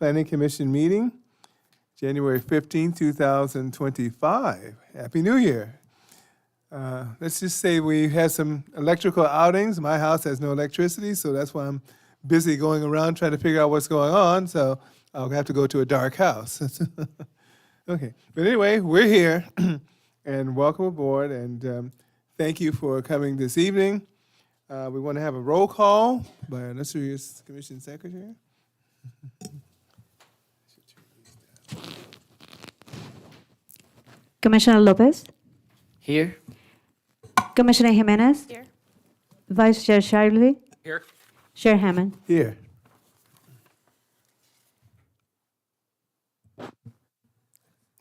Planning Commission meeting, January 15, 2025. Happy New Year. Let's just say we had some electrical outings. My house has no electricity, so that's why I'm busy going around trying to figure out what's going on, so I'll have to go to a dark house. Okay, but anyway, we're here, and welcome aboard, and thank you for coming this evening. We want to have a roll call by our illustrious Commission Secretary. Commissioner Lopez, Here. Commissioner Jimenez, Here. Vice Chair Shively, Here. Chair Hammond. Here.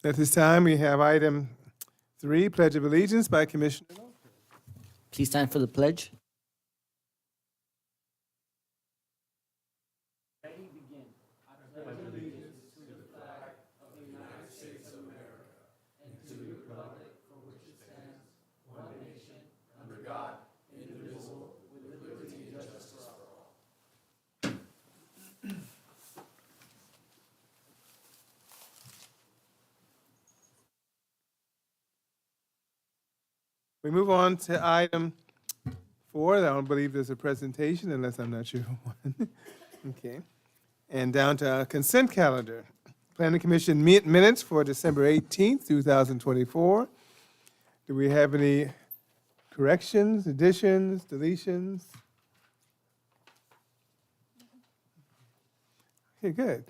At this time, we have item 3, Pledge of Allegiance by Commissioner. Please stand for the pledge. We move on to item 4. I don't believe there's a presentation unless I'm not sure one. Okay. And down to our consent calendar. Planning Commission minutes for December 18th, 2024. Do we have any corrections, additions, deletions? Okay, good.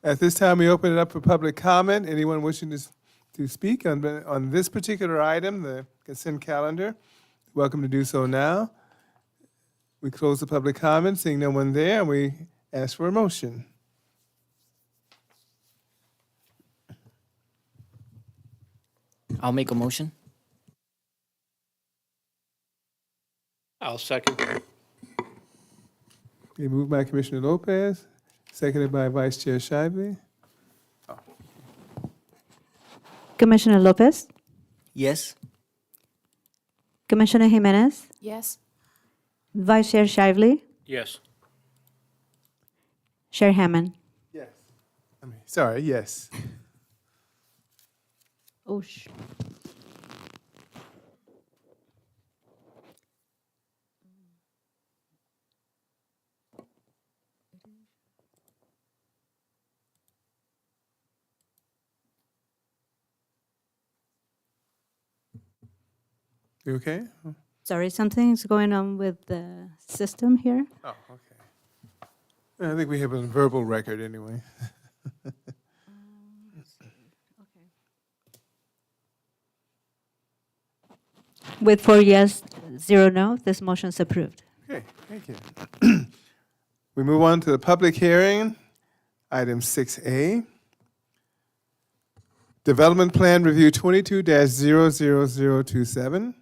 At this time, we open it up for public comment. Anyone wishing to speak on this particular item, the consent calendar, welcome to do so now. We close the public comment, seeing no one there, and we ask for a motion. I'll make a motion. I'll second. Okay, moved by Commissioner Lopez, seconded by Vice Chair Shively. Commissioner Lopez, Yes. Commissioner Jimenez, Yes. Vice Chair Shively, Yes. Chair Hammond. Yes. Sorry, yes. Oh, You okay? sorry, something's going on with the system here. Oh, okay. I think we have a verbal record anyway. With 4 yes, 0 no, this motion is approved. Okay, thank you. We move on to the public hearing, item 6A. Development Plan Review 22-00027.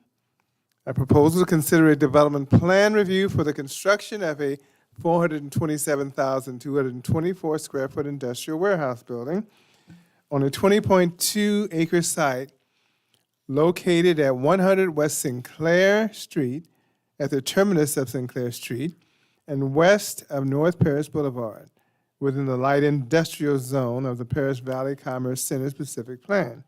A proposal to consider a development plan review for the construction of a 427,224 square foot industrial warehouse building on a 20.2 acre site located at 100 West Sinclair Street at the terminus of Sinclair Street and west of North Paris Boulevard within the light industrial zone of the Paris Valley Commerce Center specific plan.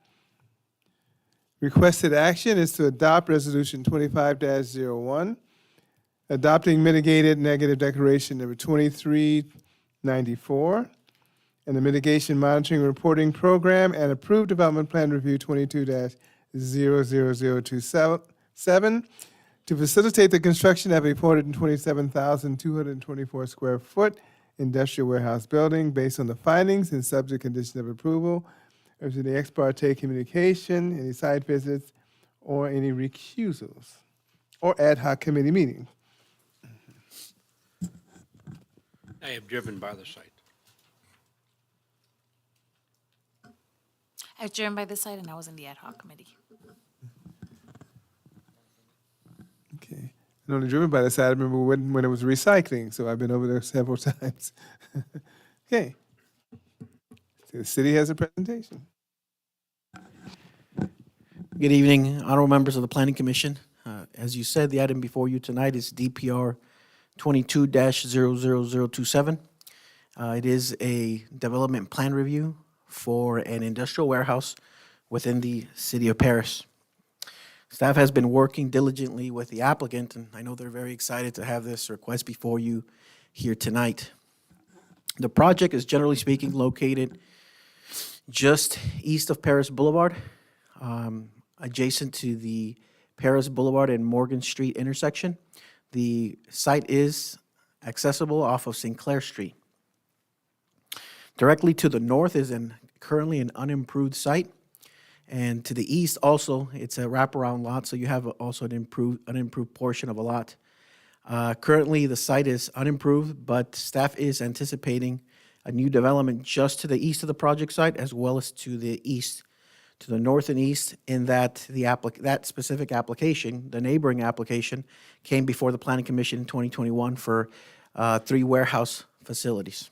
Requested action is to adopt Resolution 25-01, adopting mitigated negative declaration number 2394, and the Mitigation Monitoring and Reporting Program, and approved Development Plan Review 22-00027 to facilitate the construction of a 427,224 square foot industrial warehouse building based on the findings and subject condition of approval of the ex parte communication, any site visits, or any recusals, or ad hoc committee meetings. I have driven by the site. I was driven by this side and I was in the ad hoc committee. Okay. And only driven by the side, I remember when it was recycling, so I've been over there several times. Okay. So the city has a presentation. Good evening, honorable members of the Planning Commission. As you said, the item before you tonight is DPR 22-00027. It is a development plan review for an industrial warehouse within the city of Paris. Staff has been working diligently with the applicant, and I know they're very excited to have this request before you here tonight. The project is, generally speaking, located just east of Paris Boulevard, adjacent to the Paris Boulevard and Morgan Street intersection. The site is accessible off of Sinclair Street. Directly to the north is currently an unimproved site, and to the east also, it's a wraparound lot, so you have also an unimproved portion of a lot. Currently, the site is unimproved, but staff is anticipating a new development just to the east of the project site, as well as to the east, to the north and east, in that that specific application, the neighboring application, came before the Planning Commission in 2021 for 3 warehouse facilities.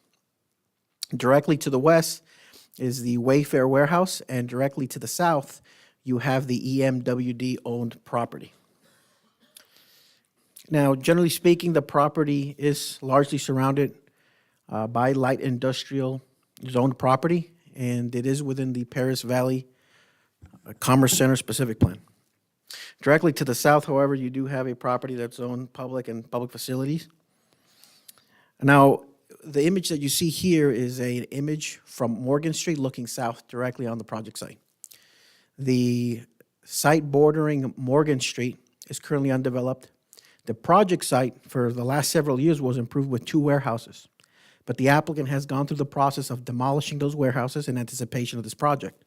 Directly to the west is the Wayfair warehouse, and directly to the south, you have the EMWD-owned property. Now, generally speaking, the property is largely surrounded by light industrial zoned property, and it is within the Paris Valley Commerce Center specific plan. Directly to the south, however, you do have a property that's zoned public and public facilities. Now, the image that you see here is an image from Morgan Street looking south directly on the project site. The site bordering Morgan Street is currently undeveloped. The project site for the last several years was improved with 2 warehouses, but the applicant has gone through the process of demolishing those warehouses in anticipation of this project.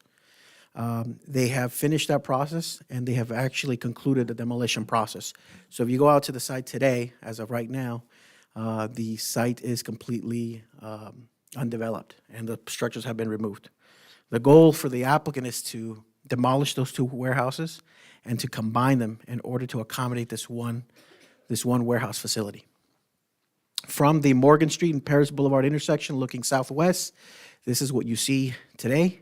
They have finished that process, and they have actually concluded the demolition process. So if you go out to the site today, as of right now, the site is completely undeveloped, and the structures have been removed. The goal for the applicant is to demolish those 2 warehouses and to combine them in order to accommodate this one warehouse facility. From the Morgan Street and Paris Boulevard intersection looking southwest, this is what you see today.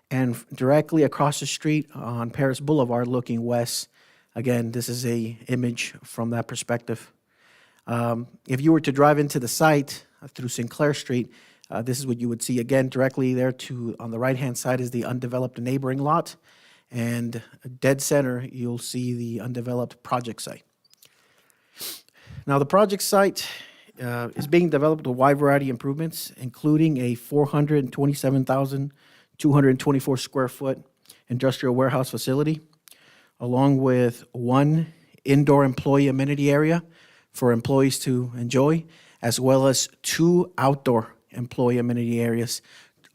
And directly across the street on Paris Boulevard looking west, again, this is an image from that perspective. If you were to drive into the site through Sinclair Street, this is what you would see. Again, directly there on the right-hand side is the undeveloped neighboring lot, and dead center, you'll see the undeveloped project site. Now, the project site is being developed with a wide variety of improvements, including a 427,224 square foot industrial warehouse facility, along with 1 indoor employee amenity area for employees to enjoy, as well as 2 outdoor employee amenity areas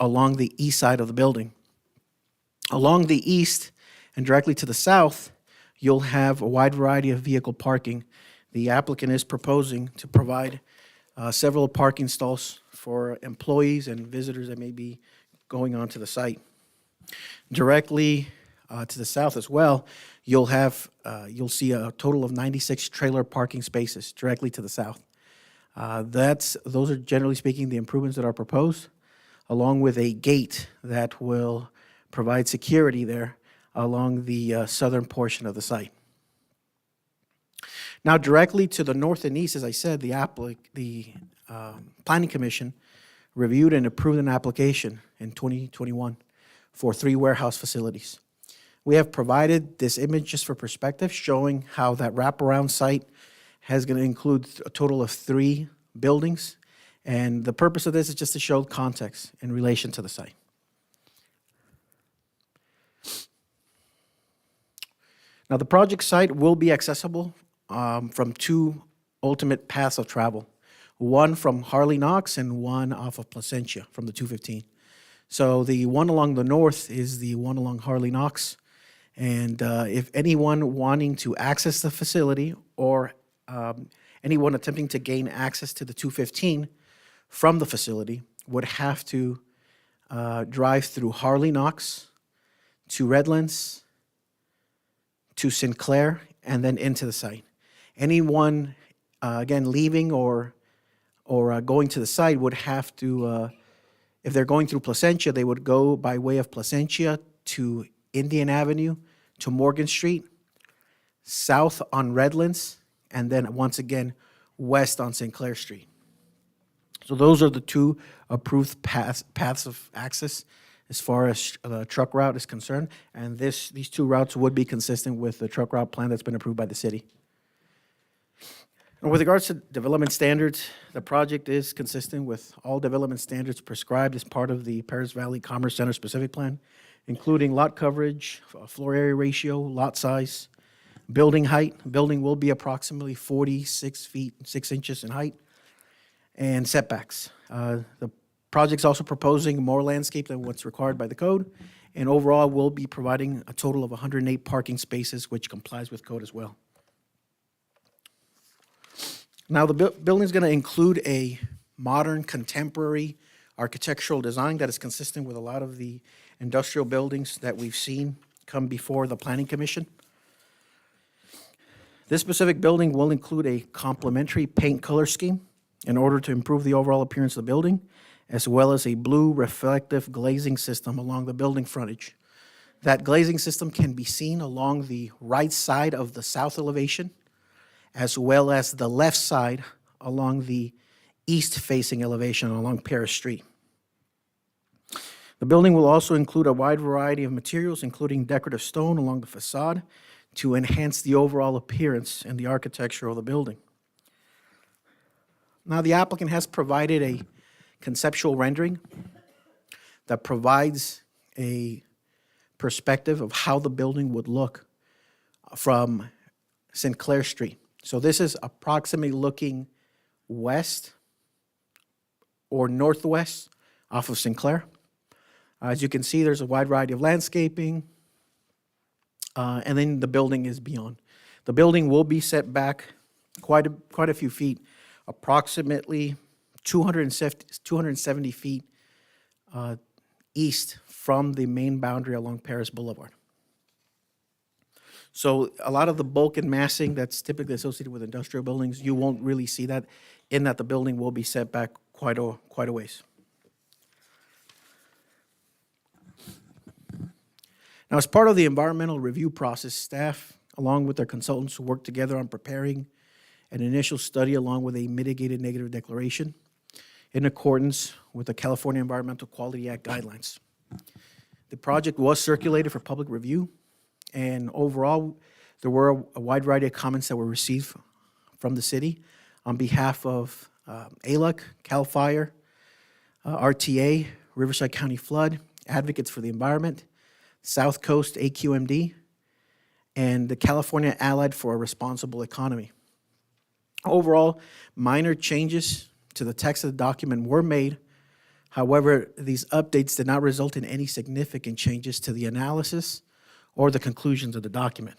along the east side of the building. Along the east and directly to the south, you'll have a wide variety of vehicle parking. The applicant is proposing to provide several parking stalls for employees and visitors that may be going onto the site. Directly to the south as well, you'll see a total of 96 trailer parking spaces directly to the south. Those are, generally speaking, the improvements that are proposed, along with a gate that will provide security there along the southern portion of the site. Now, directly to the north and east, as I said, the Planning Commission reviewed and approved an application in 2021 for 3 warehouse facilities. We have provided this image just for perspective, showing how that wraparound site is going to include a total of 3 buildings. And the purpose of this is just to show context in relation to the site. Now, the project site will be accessible from 2 ultimate paths of travel, one from Harley Knox and one off of Placentia from the 215. So the one along the north is the one along Harley Knox. And if anyone wanting to access the facility or anyone attempting to gain access to the 215 from the facility would have to drive through Harley Knox to Redlands to Sinclair and then into the site. Anyone, again, leaving or going to the site would have to, if they're going through Placentia, they would go by way of Placentia to Indian Avenue to Morgan Street, south on Redlands, and then once again west on Sinclair Street. So those are the two approved paths of access as far as the truck route is concerned. And these two routes would be consistent with the truck route plan that's been approved by the city. And with regards to development standards, the project is consistent with all development standards prescribed as part of the Paris Valley Commerce Center specific plan, including lot coverage, floor area ratio, lot size, building height. Building will be approximately 46 feet, 6 inches in height, and setbacks. The project's also proposing more landscape than what's required by the code, and overall will be providing a total of 108 parking spaces, which complies with code as well. Now, the building's going to include a modern, contemporary architectural design that is consistent with a lot of the industrial buildings that we've seen come before the Planning Commission. This specific building will include a complementary paint color scheme in order to improve the overall appearance of the building, as well as a blue reflective glazing system along the building frontage. That glazing system can be seen along the right side of the south elevation, as well as the left side along the east-facing elevation along Paris Street. The building will also include a wide variety of materials, including decorative stone along the facade, to enhance the overall appearance and the architecture of the building. Now, the applicant has provided a conceptual rendering that provides a perspective of how the building would look from Sinclair Street. So this is approximately looking west or northwest off of Sinclair. As you can see, there's a wide variety of landscaping, and then the building is beyond. The building will be set back quite a few feet, approximately 270 feet east from the main boundary along Paris Boulevard. So a lot of the bulk and massing that's typically associated with industrial buildings, you won't really see that, in that the building will be set back quite a ways. Now, as part of the environmental review process, staff, along with their consultants, worked together on preparing an initial study along with a mitigated negative declaration in accordance with the California Environmental Quality Act guidelines. The project was circulated for public review, and overall, there were a wide variety of comments that were received from the city on behalf of ALUC, CAL FIRE, RTA, Riverside County Flood, Advocates for the Environment, South Coast AQMD, and the California Allied for a Responsible Economy. Overall, minor changes to the text of the document were made. However, these updates did not result in any significant changes to the analysis or the conclusions of the document.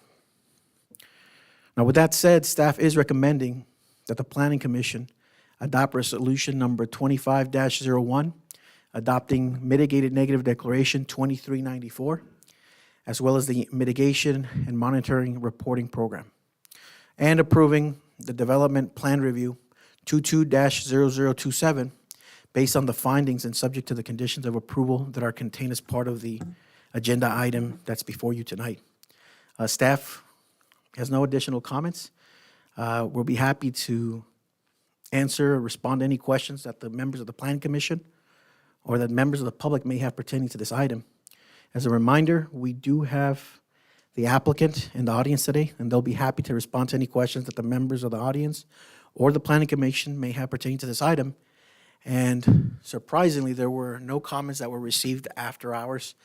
Now, with that said, staff is recommending that the Planning Commission adopt resolution number 25-01, adopting mitigated negative declaration 2394, as well as the mitigation and monitoring reporting program, and approving the development plan review 22-0027 based on the findings and subject to the conditions of approval that are contained as part of the agenda item that's before you tonight. Staff has no additional comments. We'll be happy to answer or respond to any questions that the members of the Planning Commission or that members of the public may have pertaining to this item. As a reminder, we do have the applicant in the audience today, and they'll be happy to respond to any questions that the members of the audience or the Planning Commission may have pertaining to this item. And surprisingly, there were no comments that were received after hours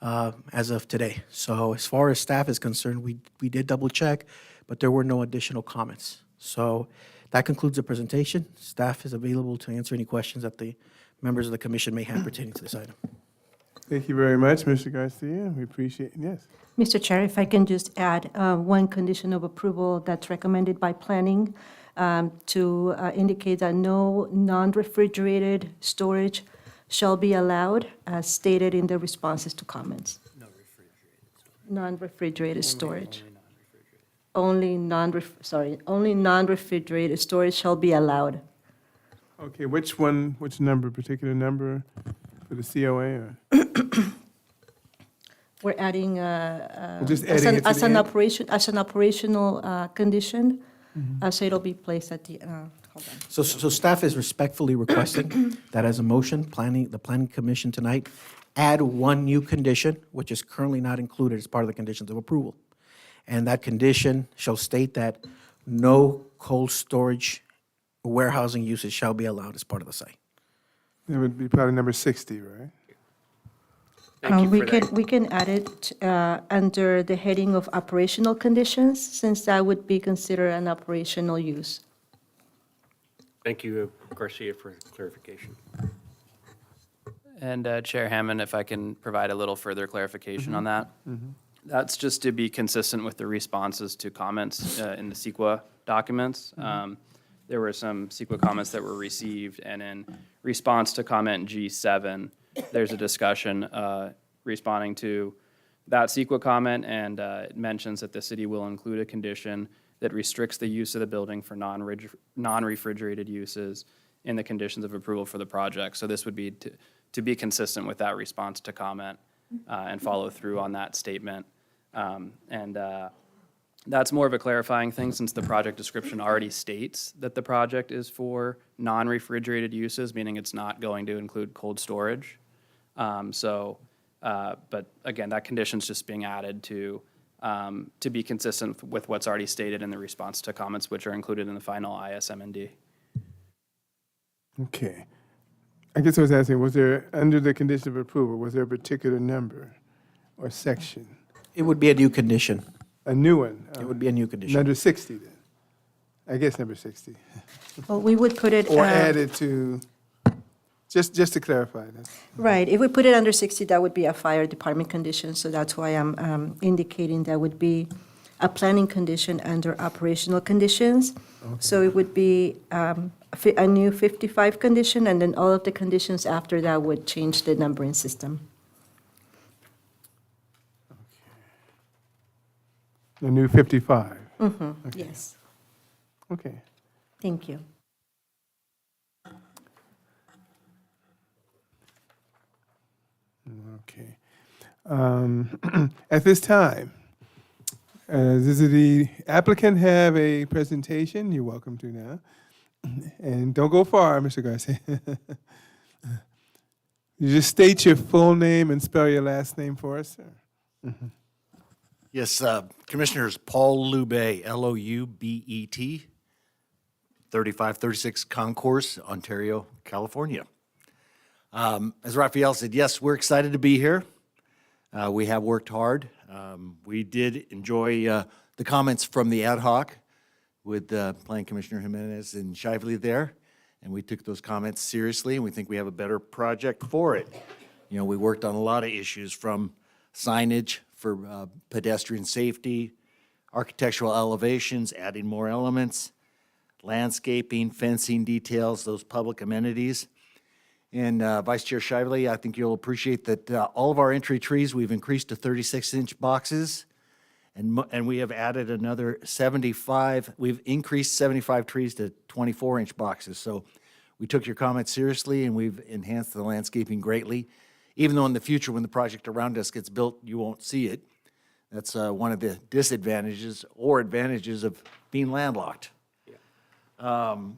as of today. So as far as staff is concerned, we did double check, but there were no additional comments. So that concludes the presentation. Staff is available to answer any questions that the members of the commission may have pertaining to this item. Thank you very much, Mr. Garcia. We appreciate it. Yes. Mr. Chair, if I can just add one condition of approval that's recommended by planning to indicate that no non-refrigerated storage shall be allowed, as stated in the responses to comments. Non-refrigerated storage. Only non-refrigerated storage shall be allowed. Okay, which number, particular number for the COA? Or? We're adding, just adding it to as the an end? operational condition, so it'll be placed at the, So staff is respectfully requesting that as a motion, the planning commission tonight, add one new condition, which is currently not included as part of the conditions of approval. And that condition shall state that no cold storage warehousing uses shall be allowed as part of the site. It would be probably number 60, right? Thank you We for that. we can add it under the heading of operational conditions, since that would be considered an operational use. Thank you, Garcia, for clarification. And Chair Hammond, if I can provide a little further clarification on that. That's just to be consistent with the responses to comments in the CEQA documents. There were some CEQA comments that were received, and in response to comment G7, there's a discussion responding to that CEQA comment, and it mentions that the city will include a condition that restricts the use of the building for non-refrigerated uses in the conditions of approval for the project. So this would be to be consistent with that response to comment and follow through on that statement. That's more of a clarifying thing, since the project description already states that the project is for non-refrigerated uses, meaning it's not going to include cold storage. But again, that condition's just being added to be consistent with what's already stated in the response to comments, which are included in the final ISMND. Okay. I guess I was asking, was there, under the condition of approval, was there a particular number or section? It would be a new condition. A new one? It would be a new condition. Number 60 then? I guess number 60. Well, we would put it. Or added to, just to clarify that. Right, if we put it under 60, that would be a fire department condition, so that's why I'm indicating that would be a planning condition under operational conditions. So it would be a new 55 condition, and then all of the conditions after that would change the numbering system. A new 55. Yes, Okay. thank you. Okay. At this time, does the applicant have a presentation? You're welcome to now. And don't go far, Mr. Garcia. You just state your full name and spell your last name for us, sir. Yes, Commissioners, Paul Loubet, Loubet, 3536 Concourse, Ontario, California. As Raphael said, yes, we're excited to be here. We have worked hard. We did enjoy the comments from the ad hoc with Planning Commissioner Jimenez and Shively there, and we took those comments seriously, and we think we have a better project for it. You know, we worked on a lot of issues, from signage for pedestrian safety, architectural elevations, adding more elements, landscaping, fencing details, those public amenities. And Vice Chair Shively, I think you'll appreciate that all of our entry trees, we've increased to 36-inch boxes, and we have added another 75. We've increased 75 trees to 24-inch boxes. So we took your comments seriously, and we've enhanced the landscaping greatly. Even though in the future, when the project around us gets built, you won't see it. That's one of the disadvantages or advantages of being landlocked. You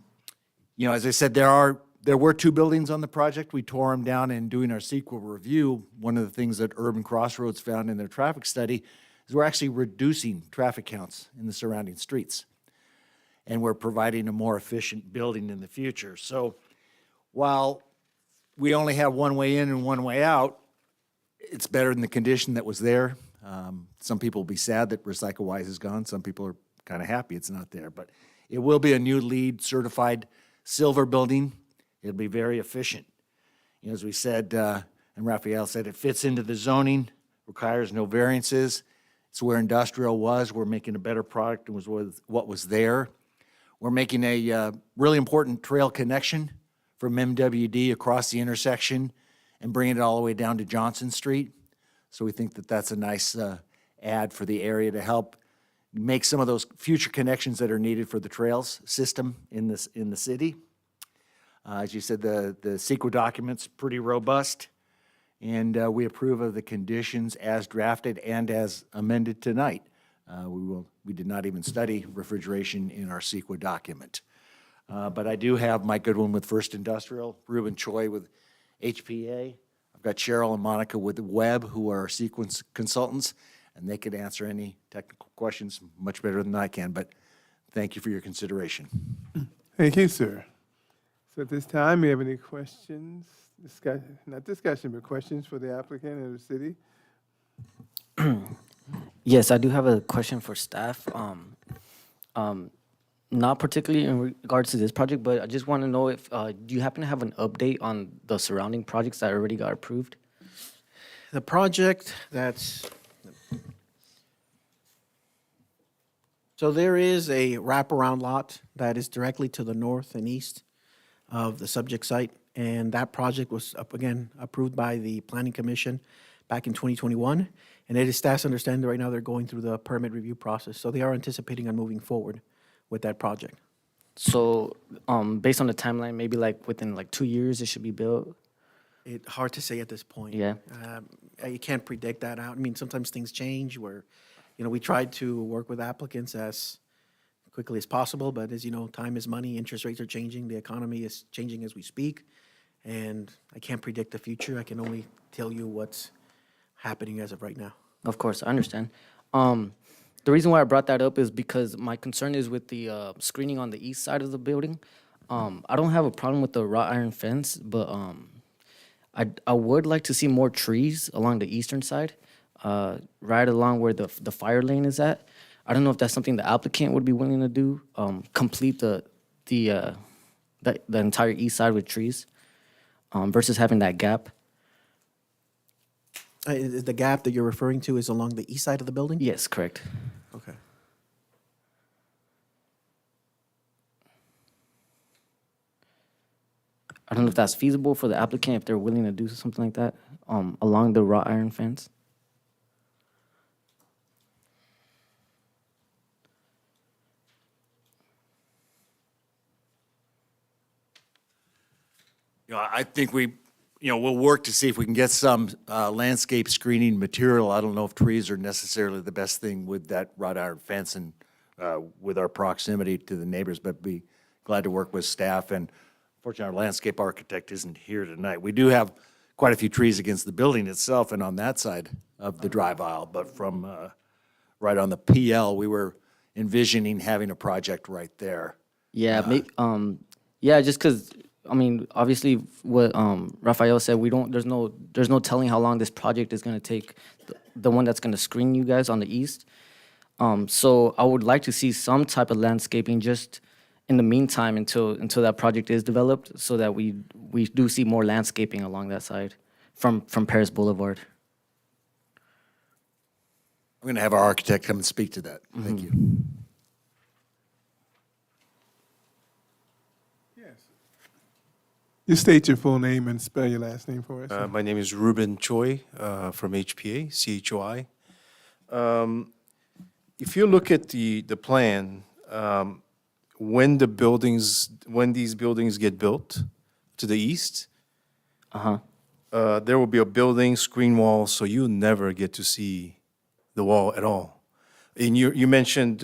know, as I said, there were two buildings on the project. We tore them down, and doing our CEQA review, one of the things that Urban Crossroads found in their traffic study is we're actually reducing traffic counts in the surrounding streets. And we're providing a more efficient building in the future. So while we only have one way in and one way out, it's better than the condition that was there. Some people will be sad that RecycleWise is gone. Some people are kind of happy it's not there. But it will be a new LEED certified silver building. It'll be very efficient. You know, as we said, and Raphael said, it fits into the zoning, requires no variances. It's where industrial was. We're making a better product than was what was there. We're making a really important trail connection from MWD across the intersection and bringing it all the way down to Johnson Street. So we think that that's a nice add for the area to help make some of those future connections that are needed for the trails system in the city. As you said, the CEQA document's pretty robust, and we approve of the conditions as drafted and as amended tonight. We did not even study refrigeration in our CEQA document. But I do have Mike Goodwin with First Industrial, Ruben Choi with HPA. I've got Cheryl and Monica with Webb, who are Sequence consultants, and they could answer any technical questions much better than I can, but thank you for your consideration. Thank you, sir. So at this time, we have any questions, not discussion, but questions for the applicant and the city? Yes, I do have a question for staff. Not particularly in regards to this project, but I just want to know if, do you happen to have an update on the surrounding projects that already got approved? The project that's, so there is a wraparound lot that is directly to the north and east of the subject site, and that project was, again, approved by the Planning Commission back in 2021, and it is staff's understanding that right now they're going through the permit review process, so they are anticipating on moving forward with that project. So, based on the timeline, maybe like within like 2 years it should be built? It's hard to say at this point. Yeah. You can't predict that out. I mean, sometimes things change where, we try to work with applicants as quickly as possible, but as you know, time is money, interest rates are changing, the economy is changing as we speak, and I can't predict the future. I can only tell you what's happening as of right now. Of course, I understand. The reason why I brought that up is because my concern is with the screening on the east side of the building. I don't have a problem with the wrought iron fence, but I would like to see more trees along the eastern side, right along where the fire lane is at. I don't know if that's something the applicant would be willing to do, complete the entire east side with trees, versus having that gap. The gap that you're referring to is along the east side of the building? Yes, correct. Okay. I don't know if that's feasible for the applicant, if they're willing to do something like that, along the wrought iron fence. I think we'll work to see if we can get some landscape screening material. I don't know if trees are necessarily the best thing with that wrought iron fence and with our proximity to the neighbors, but be glad to work with staff. And fortunately, our landscape architect isn't here tonight. We do have quite a few trees against the building itself and on that side of the drive aisle, but from right on the PL, we were envisioning having a project right there. Yeah, yeah, just because, I mean, obviously what Rafael said, there's no telling how long this project is going to take, the one that's going to screen you guys on the east. So I would like to see some type of landscaping just in the meantime until that project is developed, so that we do see more landscaping along that side from Paris Boulevard. I'm going to have our architect come and speak to that. Thank you. You state your full name and spell your last name for us. My name is Ruben Choi from HPA, CHOI. If you look at the plan, when these buildings get built to the east, there will be a building screen wall, so you'll never get to see the wall at all. And you mentioned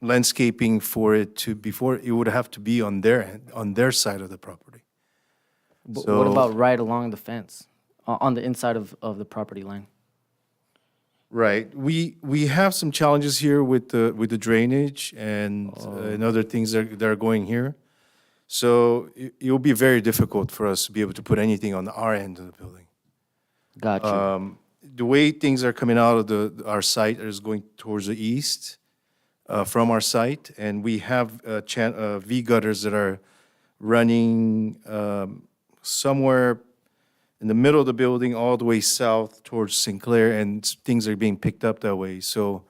landscaping for it to before it would have to be on their side of the property. But So- what about right along the fence, on the inside of the property line? Right. We have some challenges here with the drainage and other things that are going here. So it will be very difficult for us to be able to put anything on our end of the building. Gotcha. The way things are coming out of our site is going towards the east from our site, and we have V gutters that are running somewhere in the middle of the building all the way south towards Sinclair, and things are being picked up that way. So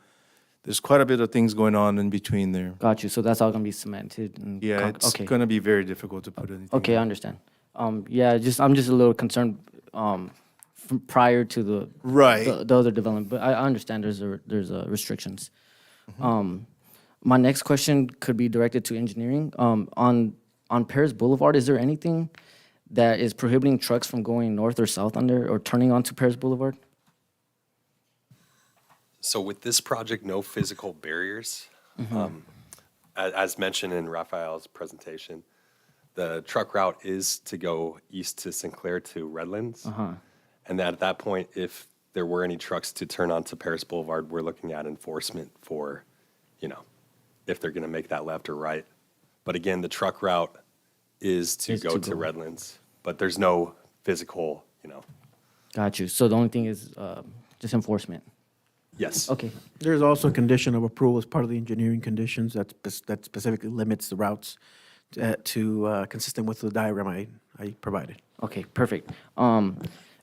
there's quite a bit of things going on in between there. Got you. So that's all gonna be cemented and Yeah, it's okay. going to be very difficult to put anything. Okay, I understand. Yeah, I'm just a little concerned from prior to the Right. the other development, but I understand there's restrictions. My next question could be directed to engineering. On Paris Boulevard, is there anything that is prohibiting trucks from going north or south on there or turning onto Paris Boulevard? So with this project, no physical barriers. as mentioned in Raphael's presentation, the truck route is to go east to Sinclair to Redlands. And at that point, if there were any trucks to turn onto Paris Boulevard, we're looking at enforcement for, if they're going to make that left or right. But again, the truck route is to go to Redlands, but there's no physical, Got you. So the only thing is just enforcement. yes. Okay. There's also a condition of approval as part of the engineering conditions that specifically limits the routes to consistent with the diagram I provided. Okay, perfect.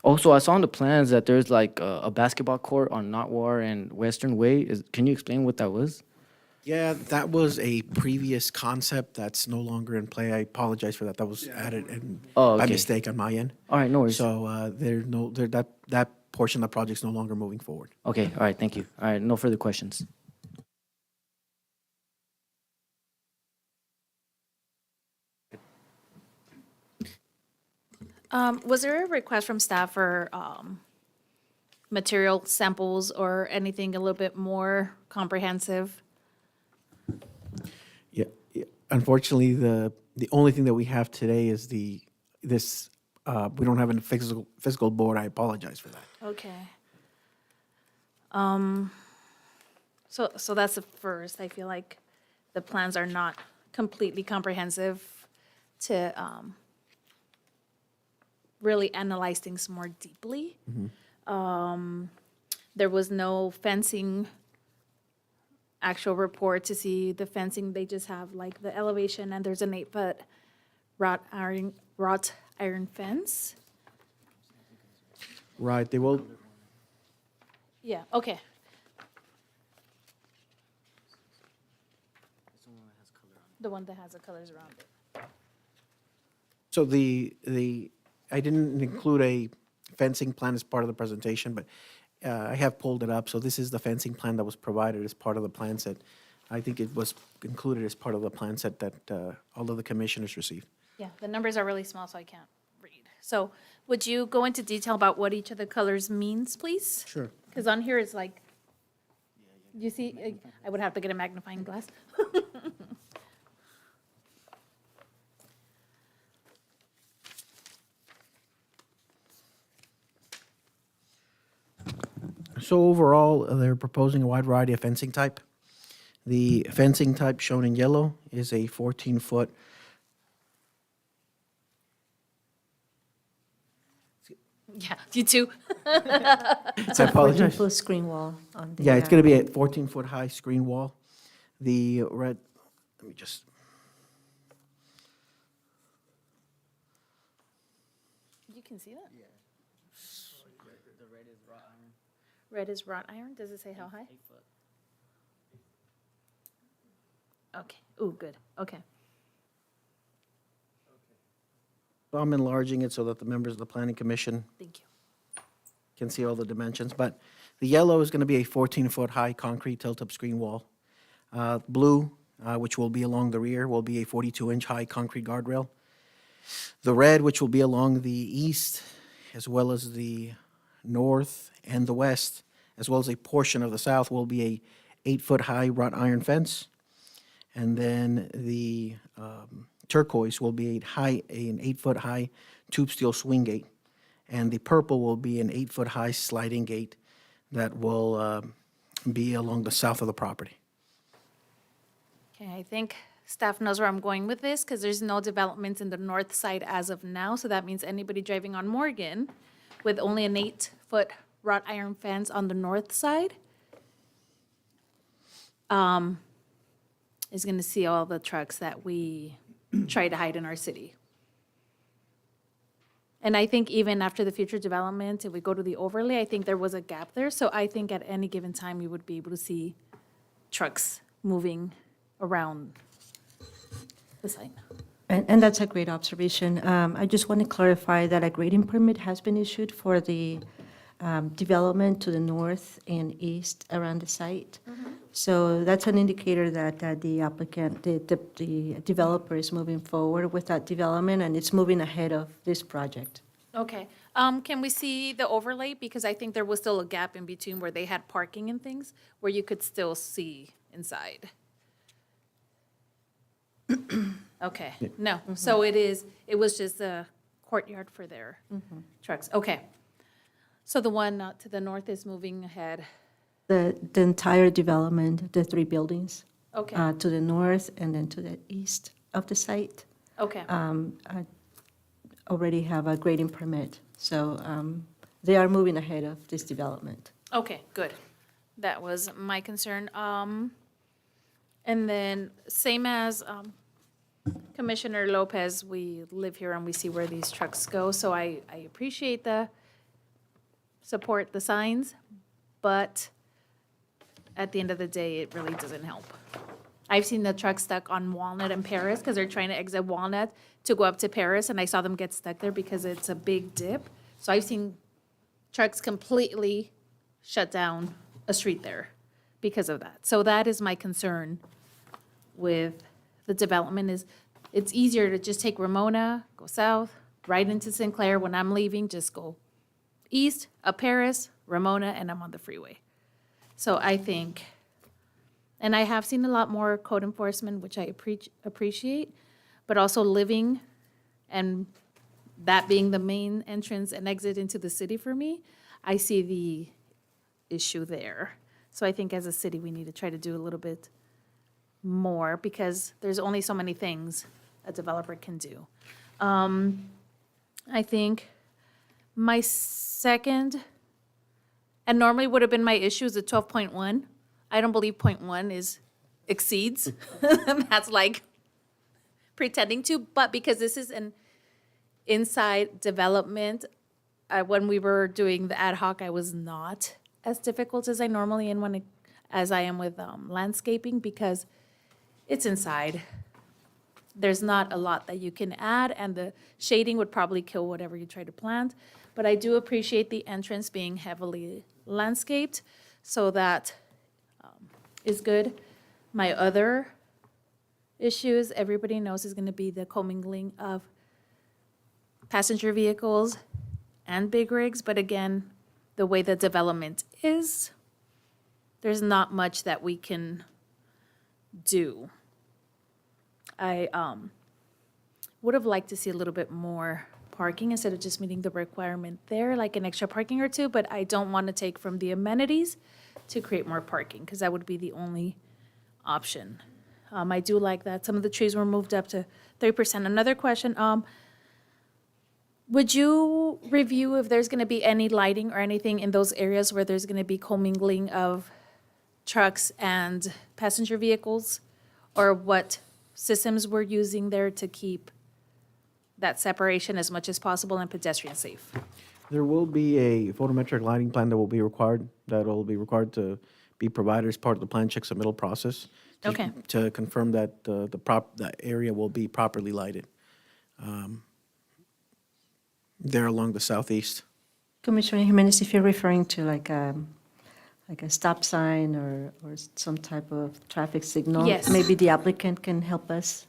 Also, I saw on the plans that there's like a basketball court on Notwar and Western Way. Can you explain what that was? Yeah, that was a previous concept that's no longer in play. I apologize for that. That was added Oh, by okay. mistake on my end. All right, no worries. So that portion of the project's no longer moving forward. Okay, all right, thank you. All right, no further questions. Was there a request from staff for material samples or anything a little bit more comprehensive? Yeah, unfortunately, the only thing that we have today is this. We don't have a physical board. I apologize for that. Okay. So that's the first. I feel like the plans are not completely comprehensive to really analyze things more deeply. There was no fencing actual report to see the fencing. They just have like the elevation, and there's an 8-foot wrought iron fence. Right. They will. Yeah, okay. The one that has the colors around it. So I didn't include a fencing plan as part of the presentation, but I have pulled it up. So this is the fencing plan that was provided as part of the plan set. I think it was included as part of the plan set that all of the commissioners received. Yeah, the numbers are really small, so I can't read. So would you go into detail about what each of the colors means, please? Sure. Because on here it's like, you see, I would have to get a magnifying glass. So overall, they're proposing a wide variety of fencing type. The fencing type shown in yellow is a 14-foot. Yeah, you too. It's I a apologize. 14-foot screen wall on the. Yeah, it's going to be a 14-foot high screen wall. The red, let me just, You can see that? Yeah. The red is wrought iron. Red is wrought iron? Does it say how high? 8 foot. Okay, ooh, good, okay. I'm enlarging it so that the members of the planning commission Thank you. can see all the dimensions. But the yellow is going to be a 14-foot high concrete tilt-up screen wall. Blue, which will be along the rear, will be a 42-inch high concrete guardrail. The red, which will be along the east, as well as the north and the west, as well as a portion of the south, will be a 8-foot high wrought iron fence. And then the turquoise will be an 8-foot high tube steel swing gate. And the purple will be an 8-foot high sliding gate that will be along the south of the property. Okay, I think staff knows where I'm going with this, because there's no developments in the north side as of now, so that means anybody driving on Morgan with only an 8-foot wrought iron fence on the north side is gonna see all the trucks that we try to hide in our city. And I think even after the future development, if we go to the overlay, I think there was a gap there, so I think at any given time, you would be able to see trucks moving around the site. And that's a great observation. I just want to clarify that a grading permit has been issued for the development to the north and east around the site. So that's an indicator that the applicant, the developer is moving forward with that development, and it's moving ahead of this project. Okay, can we see the overlay? Because I think there was still a gap in between where they had parking and things, where you could still see inside. Sure. Okay, ooh, good, okay. And that's a great observation. I just want to clarify that a grading permit has been issued for the development to the north and east around the site. So that's an indicator that the applicant, the developer is moving forward with that development, and it's moving ahead of this project. Okay, can we see the overlay? Because I think there was still a gap in between where they had parking and things, where you could still see inside. Okay, no, so it was just a courtyard for their trucks, okay. So the one to the north is moving ahead, The entire development, the 3 buildings, okay, to the north and then to the east of the site, okay, already have a grading permit. So they are moving ahead of this development. okay, good. That was my concern. And then, same as Commissioner Lopez, we live here and we see where these trucks go, so I appreciate the support, the signs, but at the end of the day, it really doesn't help. I've seen the trucks stuck on Walnut and Paris, because they're trying to exit Walnut to go up to Paris, and I saw them get stuck there because it's a big dip. So I've seen trucks completely shut down a street there because of that. So that is my concern with the development is, it's easier to just take Ramona, go south, right into Sinclair. When I'm leaving, just go east, up Paris, Ramona, and I'm on the freeway. So I think, and I have seen a lot more code enforcement, which I appreciate, but also living and that being the main entrance and exit into the city for me, I see the issue there. So I think as a city, we need to try to do a little bit more because there's only so many things a developer can do. I think my second, and normally would have been my issue, is the 12.1. I don't believe .1 exceeds. That's like pretending to, but because this is an inside development, when we were doing the ad hoc, I was not as difficult as I normally am as I am with landscaping because it's inside. There's not a lot that you can add, and the shading would probably kill whatever you try to plant. But I do appreciate the entrance being heavily landscaped, so that is good. My other issues, everybody knows, is going to be the commingling of passenger vehicles and big rigs. But again, the way the development is, there's not much that we can do. I would have liked to see a little bit more parking instead of just meeting the requirement there, like an extra parking or two, but I don't want to take from the amenities to create more parking, because that would be the only option. I do like that some of the trees were moved up to 30%. Another question, would you review if there's going to be any lighting or anything in those areas where there's going to be commingling of trucks and passenger vehicles, or what systems we're using there to keep that separation as much as possible and pedestrian safe? There will be a photometric lighting plan that will be required, to be provided as part of the plan check submittal process. Okay. To confirm that the area will be properly lighted. There along the southeast. Commissioner Jimenez, if you're referring to like a stop sign or some type of traffic signal. Yes. Maybe the applicant can help us,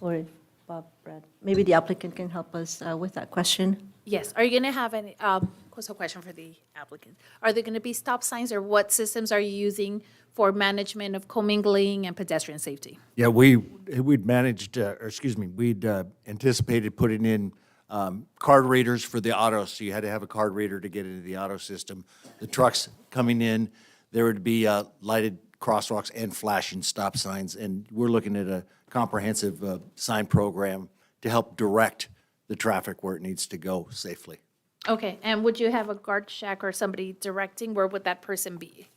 or Bob, Brad, maybe the applicant can help us with that question. Yes. Are you going to have any, what's the question for the applicant? Are there going to be stop signs, or what systems are you using for management of commingling and pedestrian safety? Yeah, we'd anticipated putting in card readers for the autos, so you had to have a card reader to get into the auto system. The trucks coming in, there would be lighted crosswalks and flashing stop signs, and we're looking at a comprehensive sign program to help direct the traffic where it needs to go safely. Okay. And would you have a guard shack or somebody directing? Where would that person be?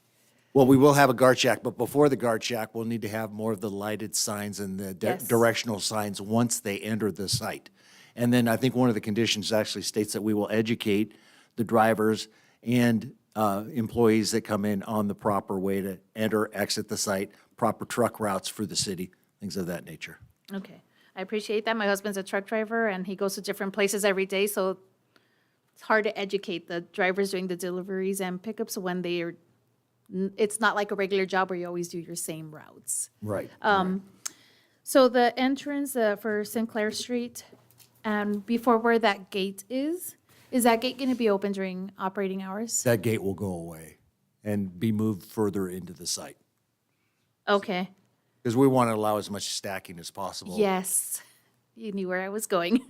Well, we will have a guard shack, but before the guard shack, we'll need to have more of the lighted signs and the Yes. directional signs once they enter the site. And then I think one of the conditions actually states that we will educate the drivers and employees that come in on the proper way to enter, exit the site, proper truck routes for the city, things of that nature. Okay. I appreciate that. My husband's a truck driver, and he goes to different places every day, so it's hard to educate the drivers doing the deliveries and pickups when they are, it's not like a regular job where you always do your same routes. Right. So the entrance for Sinclair Street, and before where that gate is that gate going to be open during operating hours? That gate will go away and be moved further into the site. Okay. Because we want to allow as much stacking as possible. Yes, you knew where I was going.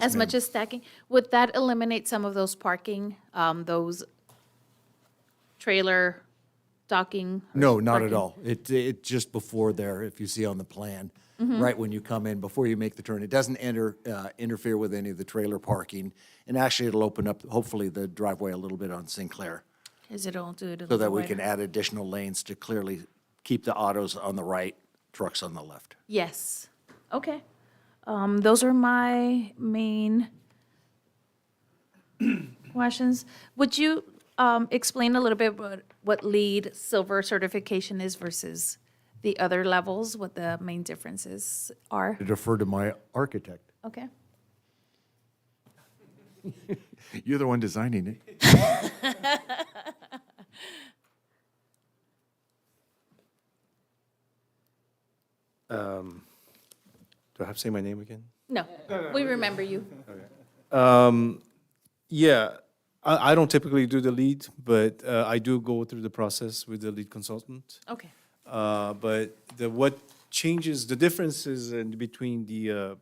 As much as stacking. Would that eliminate some of those parking, those trailer docking? or No, not at parking? all. It just before there, if you see on the plan, right when you come in, before you make the turn, it doesn't interfere with any of the trailer parking. And actually, it'll open up, hopefully, the driveway a little bit on Sinclair, Because it'll do it a so little that we wider. can add additional lanes to clearly keep the autos on the right, trucks on the left. Yes, okay. Those are my main questions. Would you explain a little bit what LEED Silver certification is versus the other levels, what the main differences are? To defer to my architect. Okay. You're the one designing it. Do I have to say my name again? No, we remember you. Yeah, I don't typically do the lead, but I do go through the process with the lead consultant. Okay, But what changes, the differences in between the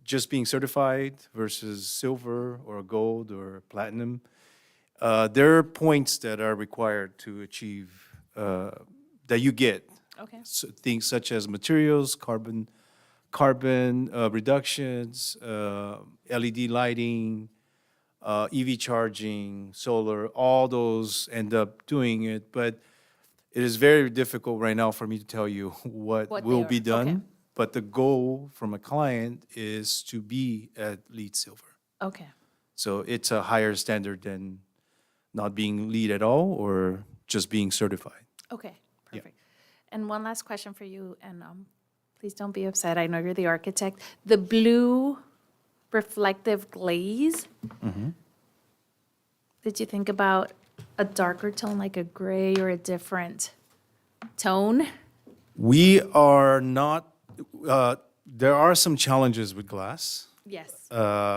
just being certified versus silver or gold or platinum, there are points that are required to achieve, that you get. okay, So things such as materials, carbon reductions, LED lighting, EV charging, solar, all those end up doing it. But it is very difficult right now for me to tell you what What will they be are, okay. done. But the goal from a client is to be at LEED Silver. okay. So it's a higher standard than not being LEED at all or just being certified. Okay, perfect. And one last question for you, and please don't be upset, I know you're the architect. The blue reflective glaze, did you think about a darker tone, like a gray or a different tone? We are not, there are some challenges with glass. Yes.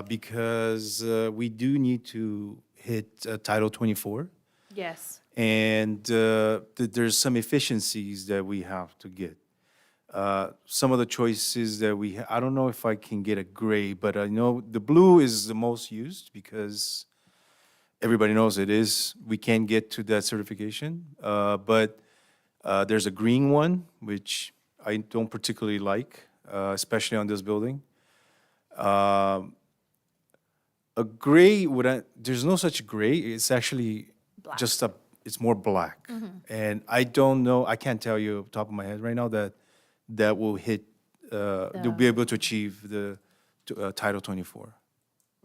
Because we do need to hit Title 24. Yes. And there's some efficiencies that we have to get. Some of the choices that I don't know if I can get a gray, but I know the blue is the most used because everybody knows it is. We can get to that certification. But there's a green one, which I don't particularly like, especially on this building. A gray there's no such gray. It's actually Black. just it's more black. And I don't know, I can't tell you off the top of my head right now that will hit, you'll be able to achieve the Title 24.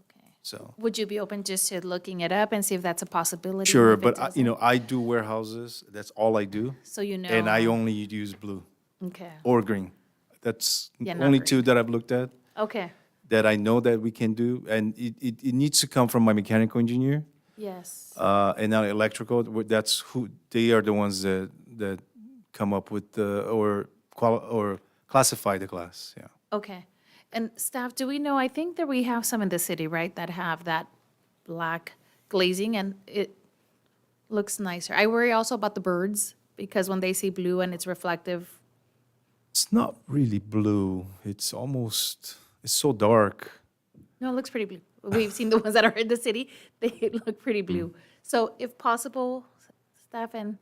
Okay. So, Would you be open just to looking it up and see if that's a possibility? sure, if it but doesn't? I do warehouses. That's all I do. So you know. And I only use blue Okay, or green. That's Yeah, not only green. two that I've looked at okay, that I know that we can do. And it needs to come from my mechanical engineer. yes. And now electrical, that's they are the ones that come up with or classify the glass, yeah. Okay. And staff, do we know, I think that we have some in the city, right, that have that black glazing and it looks nicer. I worry also about the birds because when they see blue and it's reflective, It's not really blue, it's so dark. no, it looks pretty blue. We've seen the ones that are in the city, they look pretty blue. So if possible, staff and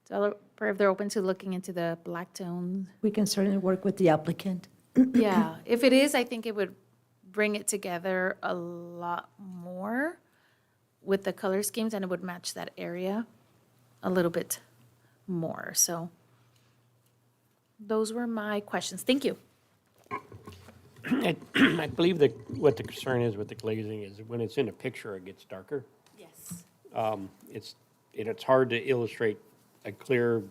developer, if they're open to looking into the black tones. We can certainly work with the applicant. Yeah, if it is, I think it would bring it together a lot more with the color schemes and it would match that area a little bit more. So those were my questions. Thank you. I believe that what the concern is with the glazing is when it's in a picture, it gets darker. Yes. It's hard to illustrate a clear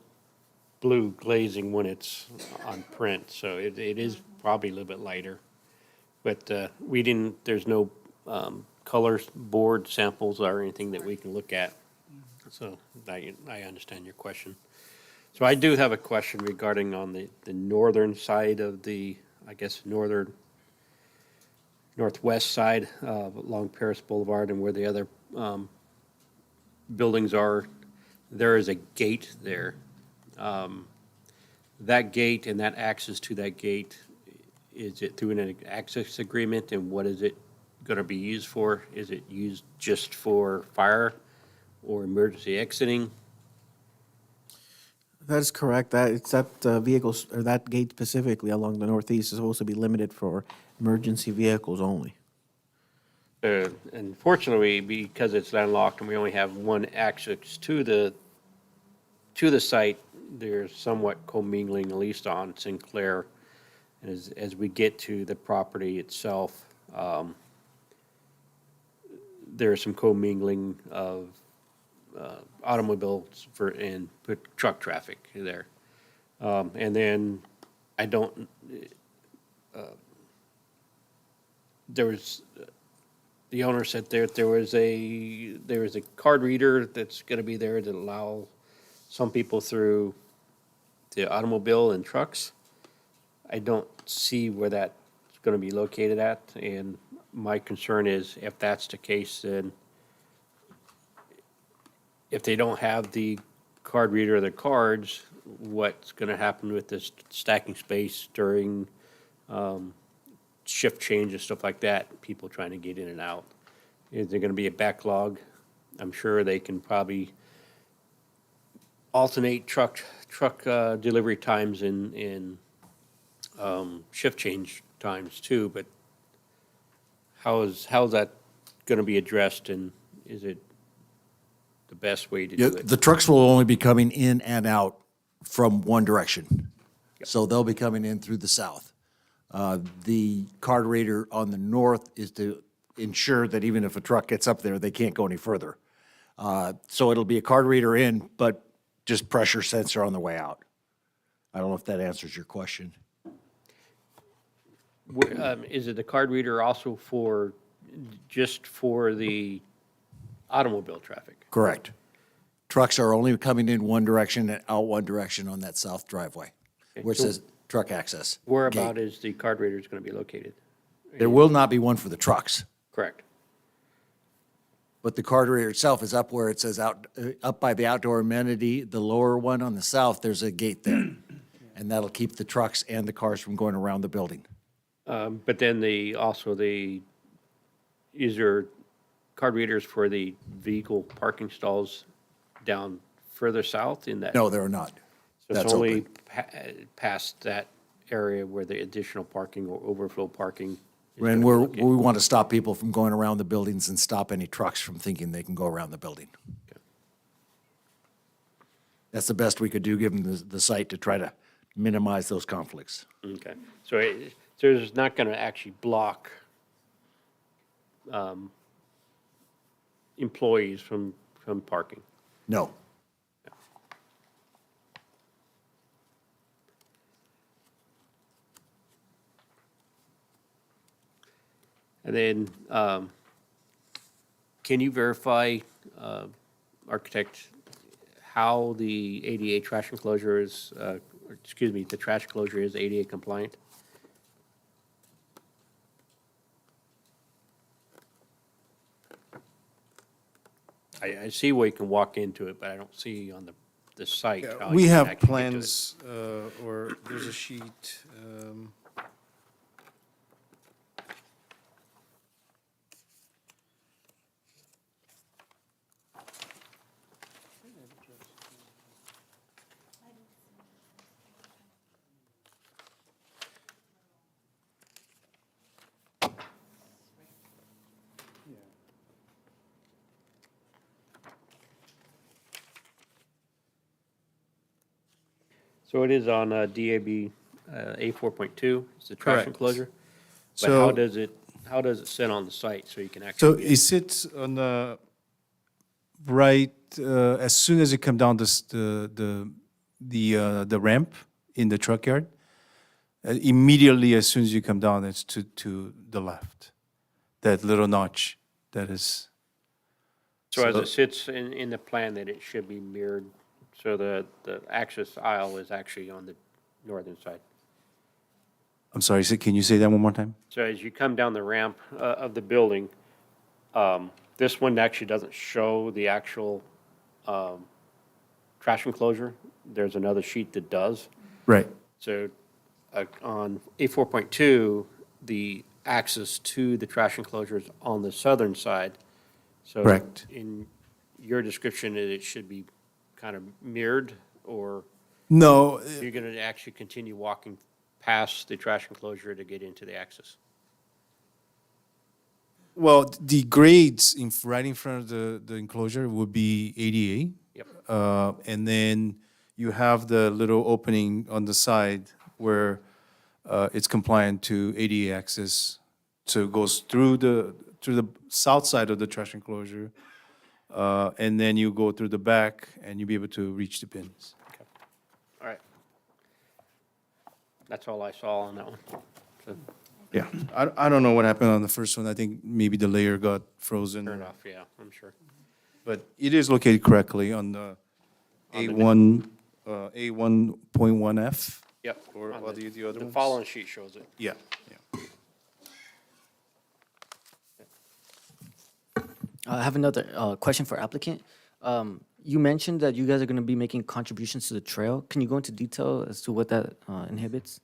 blue glazing when it's on print, so it is probably a little bit lighter. But there's no color board samples or anything that we can look at. So I understand your question. So I do have a question regarding on the northern side of the, I guess, northwest side along Paris Boulevard and where the other buildings are. There is a gate there. that gate and that access to that gate, is it through an access agreement, and what is it gonna be used for? Is it used just for fire or emergency exiting? That is correct. That, it's that vehicles, or that gate specifically along the northeast is supposed to be limited for emergency vehicles only. Unfortunately, because it's landlocked and we only have one access to the site, there's somewhat commingling, at least on Sinclair. And as we get to the property itself, there's some commingling of automobiles and truck traffic there. And then I don't, there was, the owner said there was a card reader that's gonna be there to allow some people through the automobile and trucks. I don't see where that's gonna be located at, and my concern is if that's the case, then if they don't have the card reader or the cards, what's gonna happen with this stacking space during, shift change and stuff like that, people trying to get in and out? Is there gonna be a backlog? I'm sure they can probably alternate truck delivery times and shift change times too, but how's that gonna be addressed, and is it the best way to do Yeah, it? the trucks will only be coming in and out from one direction. So they'll be coming in through the south. The card reader on the north is to ensure that even if a truck gets up there, they can't go any further. So it'll be a card reader in, but just pressure sensor on the way out. I don't know if that answers your question. Is it the card reader also just for the automobile traffic? Correct. Trucks are only coming in one direction and out one direction on that south driveway, where it so says truck access. Where gate. about is the card reader gonna be located? There will not be one for the trucks, Correct. but the card reader itself is up where it says up by the outdoor amenity, the lower one on the south, there's a gate there. And that'll keep the trucks and the cars from going around the building. But then is there card readers for the vehicle parking stalls down further south in that? No, there are not. So That's it's only open. past that area where the additional parking or overflow parking is And gonna be located. we want to stop people from going around the buildings and stop any trucks from thinking they can go around the building. That's the best we could do, given the site, to try to minimize those conflicts. Okay, so it's not gonna actually block employees from parking? No. And then, can you verify, architect, how the ADA trash enclosure is, the trash enclosure is ADA compliant? I see where you can walk into it, but I don't see on the site. how We you can have actually get to it. plans, or there's a sheet. So it is on DAB A4.2, it's the trash Correct. enclosure? But So- how does it sit on the site so you can So actually? it sits on the right, as soon as you come down the ramp in the truck yard. Immediately as soon as you come down, it's to the left. That little notch, that is. So as it sits in the plan, that it should be mirrored, so the access aisle is actually on the northern side. I'm sorry, can you say that one more time? So as you come down the ramp of the building, this one actually doesn't show the actual trash enclosure. There's another sheet that does. Right. So on A4.2, the access to the trash enclosure is on the southern side. So Correct. in your description, it should be kind of mirrored, or No, you're going to actually continue walking past the trash enclosure to get into the access? well, the grades right in front of the enclosure would be ADA. Yep. And then you have the little opening on the side where it's compliant to ADA access. So it goes through the south side of the trash enclosure, and then you go through the back, and you'll be able to reach the bins. All right. That's all I saw on that one. So, Yeah, I don't know what happened on the first one. I think maybe the layer got frozen. fair enough, yeah, I'm sure. But it is located correctly on the A1.1F. Yep. Or on what the other The ones? following sheet shows it. Yeah, yeah. I have another question for applicant. You mentioned that you guys are going to be making contributions to the trail. Can you go into detail as to what that inhibits?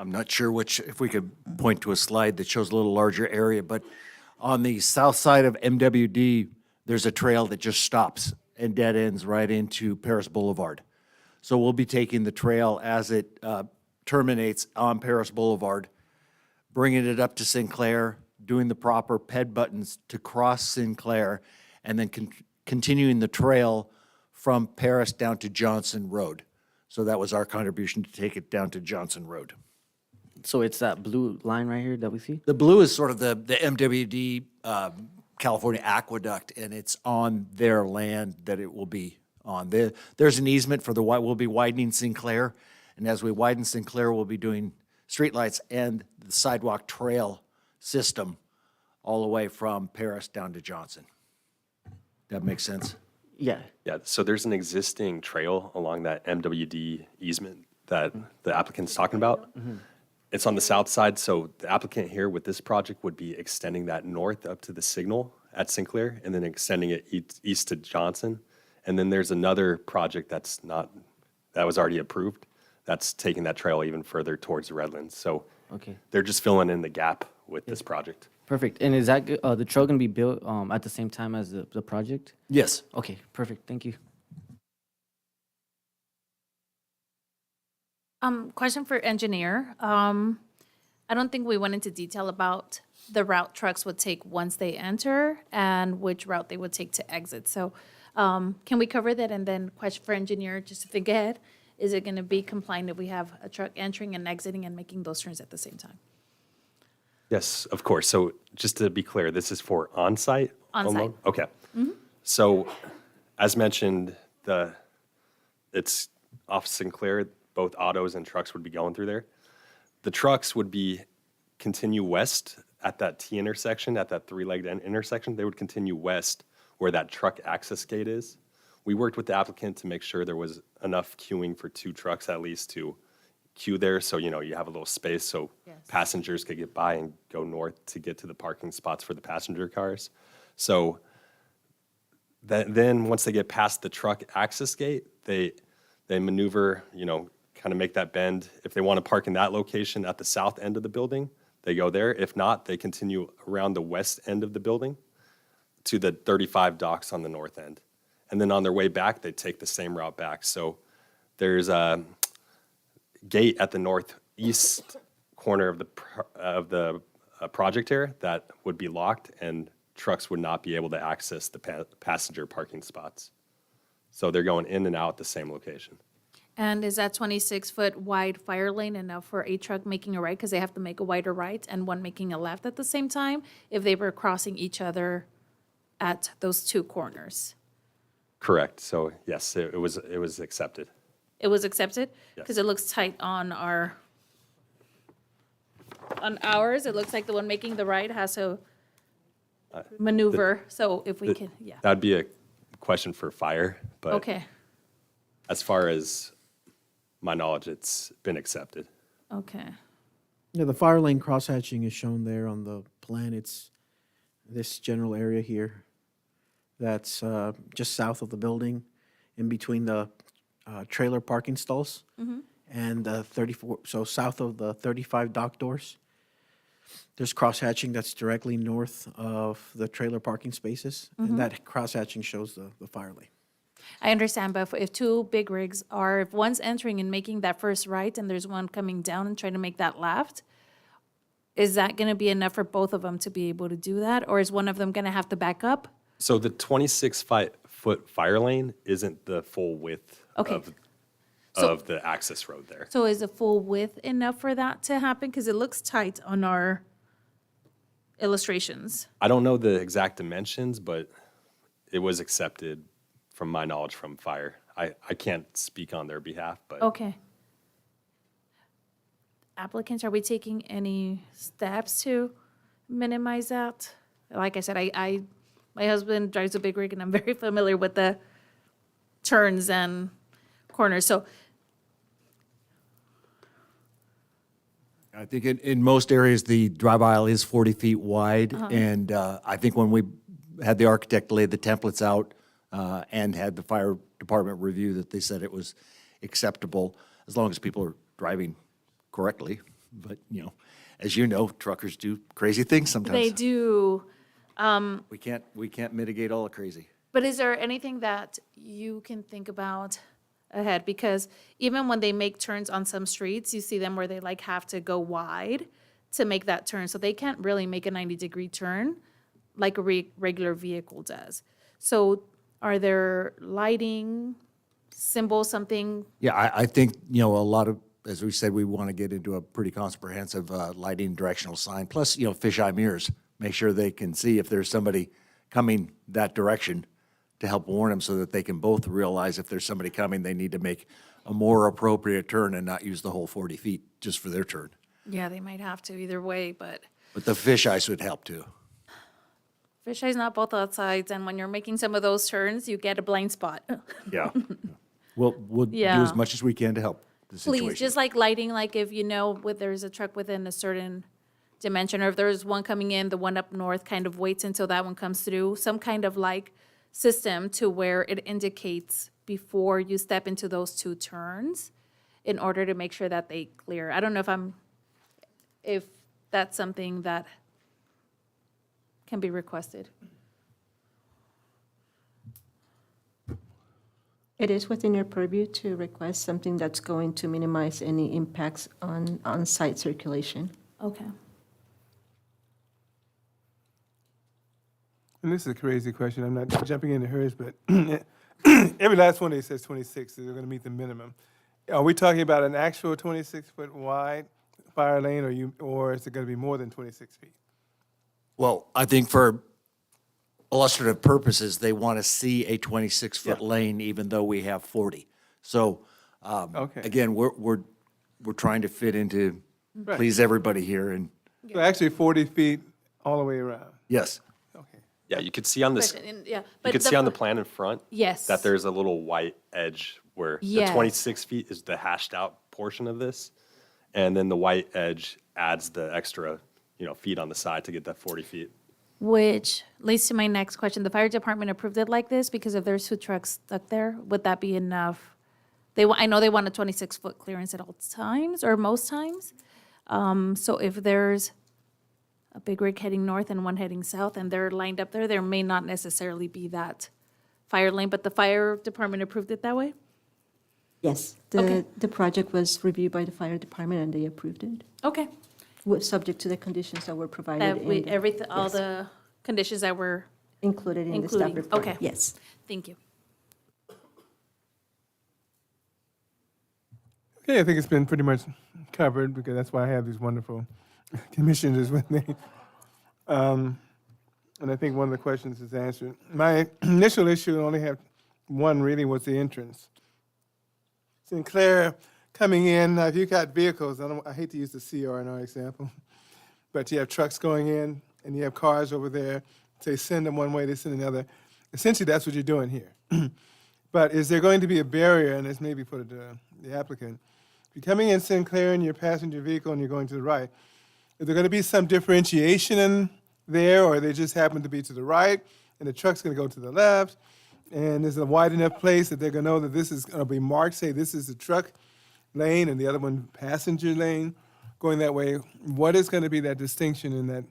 I'm not sure if we could point to a slide that shows a little larger area, but on the south side of MWD, there's a trail that just stops and dead ends right into Paris Boulevard. So we'll be taking the trail as it terminates on Paris Boulevard, bringing it up to Sinclair, doing the proper PED buttons to cross Sinclair, and then continuing the trail from Paris down to Johnson Road. So that was our contribution to take it down to Johnson Road. So it's that blue line right here that we see? The blue is sort of the MWD California Aqueduct, and it's on their land that it will be on. There's an easement for we'll be widening Sinclair, and as we widen Sinclair, we'll be doing streetlights and the sidewalk trail system all the way from Paris down to Johnson. That makes sense? Yeah. Yeah, so there's an existing trail along that MWD easement that the applicant's talking about. It's on the south side, so the applicant here with this project would be extending that north up to the signal at Sinclair and then extending it east to Johnson. And then there's another project that was already approved, that's taking that trail even further towards Redlands. So Okay. they're just filling in the gap with this project. Perfect. And is that the trail going to be built at the same time as the project? Yes. Okay, perfect. Thank you. Question for engineer. I don't think we went into detail about the route trucks would take once they enter and which route they would take to exit. So can we cover that? And then question for engineer, just to think ahead, is it going to be compliant if we have a truck entering and exiting and making those turns at the same time? Yes, of course. So just to be clear, this is for on-site? On-site. alone? Okay. So as mentioned, it's off Sinclair, both autos and trucks would be going through there. The trucks would continue west at that T intersection, at that three-legged intersection. They would continue west where that truck access gate is. We worked with the applicant to make sure there was enough queuing for 2 trucks at least to queue there, so you have a little space so passengers could get by and go north to get to the parking spots for the passenger cars. So then once they get past the truck access gate, they maneuver, kind of make that bend. If they want to park in that location at the south end of the building, they go there. If not, they continue around the west end of the building to the 35 docks on the north end. And then on their way back, they take the same route back. So there's a gate at the northeast corner of the project here that would be locked, and trucks would not be able to access the passenger parking spots. So they're going in and out the same location. And is that 26-foot wide fire lane enough for a truck making a right? Because they have to make a wider right and one making a left at the same time if they were crossing each other at those 2 corners? Correct. So yes, it was accepted. It was accepted? Yes. Because it looks tight on ours. It looks like the one making the right has to maneuver. So if we can, yeah. That'd be a question for fire, but Okay, as far as my knowledge, it's been accepted. okay. Yeah, the fire lane crosshatching is shown there on the plan. It's this general area here that's just south of the building. in between the trailer parking stalls and the 34, so south of the 35 dock doors. There's cross-hatching that's directly north of the trailer parking spaces, and that cross-hatching shows the fire lane. I understand, but if two big rigs are, if one's entering and making that first right and there's one coming down and trying to make that left, is that gonna be enough for both of them to be able to do that? Or is one of them gonna have to back up? So the 26-foot fire lane isn't the full width Okay. of the access road there. So is the full width enough for that to happen? Because it looks tight on our illustrations. I don't know the exact dimensions, but it was accepted from my knowledge from fire. I can't speak on their behalf, but Okay. Applicants, are we taking any steps to minimize that? Like I said, my husband drives a big rig and I'm very familiar with the turns and corners, so, I think in most areas, the drive aisle is 40 feet wide. And I think when we had the architect lay the templates out and had the fire department review that they said it was acceptable as long as people are driving correctly. But, as you know, truckers do crazy things sometimes. they do. We can't mitigate all the crazy. But is there anything that you can think about ahead? Because even when they make turns on some streets, you see them where they like have to go wide to make that turn. So they can't really make a 90-degree turn like a regular vehicle does. So are there lighting symbols, something? Yeah, I think, a lot of, as we said, we want to get into a pretty comprehensive lighting directional sign, plus, fisheye mirrors. Make sure they can see if there's somebody coming that direction to help warn them so that they can both realize if there's somebody coming, they need to make a more appropriate turn and not use the whole 40 feet just for their turn. Yeah, they might have to either way, but But the fisheyes would help too. fisheye's not both outsides. And when you're making some of those turns, you get a blind spot. Yeah. We'll do Yeah. as much as we can to help the situation. Please, just like lighting, like if there's a truck within a certain dimension, or if there's one coming in, the one up north kind of waits until that one comes through, some kind of like system to where it indicates before you step into those two turns in order to make sure that they clear. I don't know if that's something that can be requested. It is within your purview to request something that's going to minimize any impacts on on-site circulation. Okay. And this is a crazy question. I'm not jumping into hers, but every last one they says 26, so they're going to meet the minimum. Are we talking about an actual 26-foot wide fire lane, or is it going to be more than 26 feet? Well, I think for illustrative purposes, they want to see a 26-foot Yeah. lane, even though we have 40. So, Okay. again, we're trying to fit into, Right. please everybody here, and So actually 40 feet all the way around. yes. Okay. yeah, you could see on this, Yeah. you but could see on the plan in front Yes. that there's a little white edge where Yes. the 26 feet is the hashed out portion of this. And then the white edge adds the extra, feet on the side to get that 40 feet. Which leads to my next question. The fire department approved it like this because if there's food trucks stuck there, would that be enough? I know they want a 26-foot clearance at all times or most times. So if there's a big rig heading north and one heading south and they're lined up there may not necessarily be that fire lane, but the fire department approved it that way? Yes. Okay. The project was reviewed by the fire department and they approved it, Okay. subject to the conditions that were provided That we, in the- all yes, the conditions that were, included in the staff including- report. okay. Yes. thank you. Okay, I think it's been pretty much covered because that's why I have these wonderful commissioners with me. And I think one of the questions is answered. My initial issue, I only have one really, was the entrance. Sinclair coming in, if you've got vehicles, I hate to use the CR&R example, but you have trucks going in and you have cars over there. They send them one way, they send another. Essentially, that's what you're doing here. But is there going to be a barrier, and this may be for the applicant, if you're coming in Sinclair in your passenger vehicle and you're going to the right, is there going to be some differentiation in there, or they just happen to be to the right, and the truck's going to go to the left? and there's a wide enough place that they're gonna know that this is gonna be marked, say this is the truck lane and the other one passenger lane, going that way. What is gonna be that distinction in that?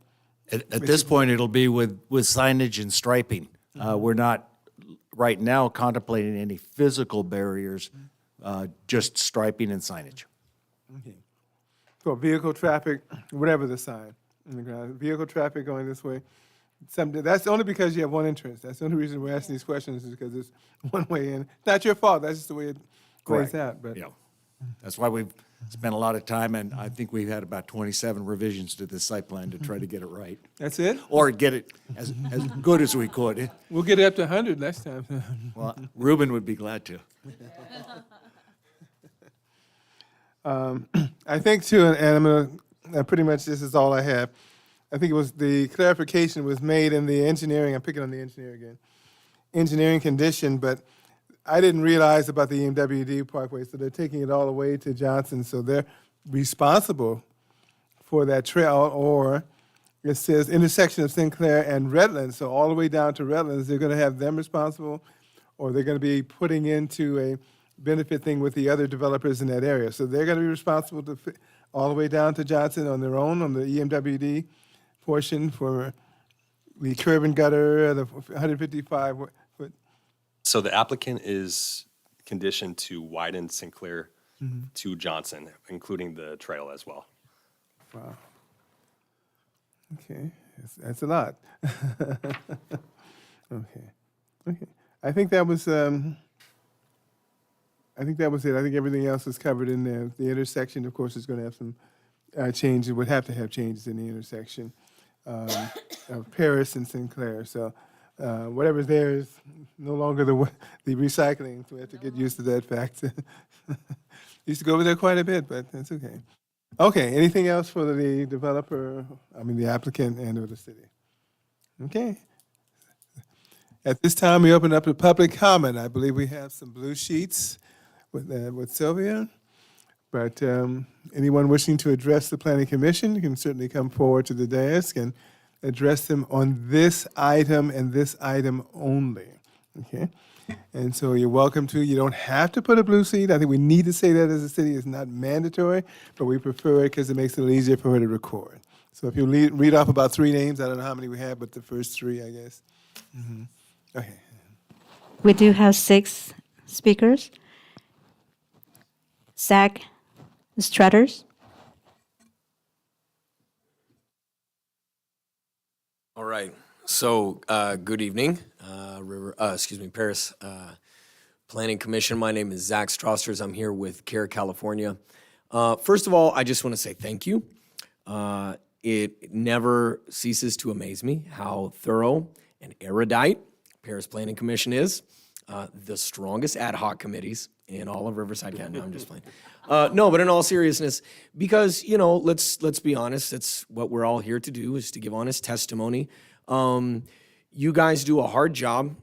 At this point, it'll be with signage and striping. We're not, right now, contemplating any physical barriers, just striping and signage. For vehicle traffic, whatever the sign, in the ground, vehicle traffic going this way. That's only because you have one entrance. That's the only reason we're asking these questions is because it's one way in. It's not your fault, that's just the way it plays Correct. out, but. Yeah. That's why we've spent a lot of time, and I think we've had about 27 revisions to this site plan to try to get it right. That's it? Or get it as good as we could. We'll get it up to 100 next time. Well, Ruben would be glad to. I think too, and I'm gonna, pretty much this is all I have. I think it was the clarification was made in the engineering, I'm picking on the engineer again, engineering condition, but I didn't realize about the EMWD Parkway, so they're taking it all the way to Johnson, so they're responsible for that trail, or it says intersection of Sinclair and Redlands, so all the way down to Redlands, they're gonna have them responsible, or they're gonna be putting into a benefit thing with the other developers in that area. So they're gonna be responsible to all the way down to Johnson on their own, on the EMWD portion for the curb and gutter, the 155 foot. So the applicant is conditioned to widen Sinclair to Johnson, including the trail as well. Wow. Okay, that's a lot. Okay. I think that was I think that was it. I think everything else is covered in there. The intersection, of course, is going to have some changes, would have to have changes in the intersection of Paris and Sinclair. So whatever's there is no longer the recycling, so we have to get used to that fact. Used to go over there quite a bit, but that's okay. Okay, anything else for the developer, the applicant and or the city? Okay. At this time, we open up to public comment. I believe we have some blue sheets with Sylvia. But anyone wishing to address the planning commission can certainly come forward to the desk and address them on this item and this item only. Okay? And so you're welcome to. You don't have to put a blue sheet. I think we need to say that as a city. It's not mandatory, but we prefer it because it makes it easier for her to record. So if you read off about 3 names, I don't know how many we have, but the first 3, I guess. Okay. We do have 6 speakers. Zach Strutters. All right. So, good evening, Paris Planning Commission. My name is Zach Strousters. I'm here with CARE California. First of all, I just want to say thank you. It never ceases to amaze me how thorough and erudite Paris Planning Commission is. The strongest ad hoc committees in all of Riverside County. No, I'm just playing. No, but in all seriousness, because, let's be honest, that's what we're all here to do, is to give honest testimony. You guys do a hard job,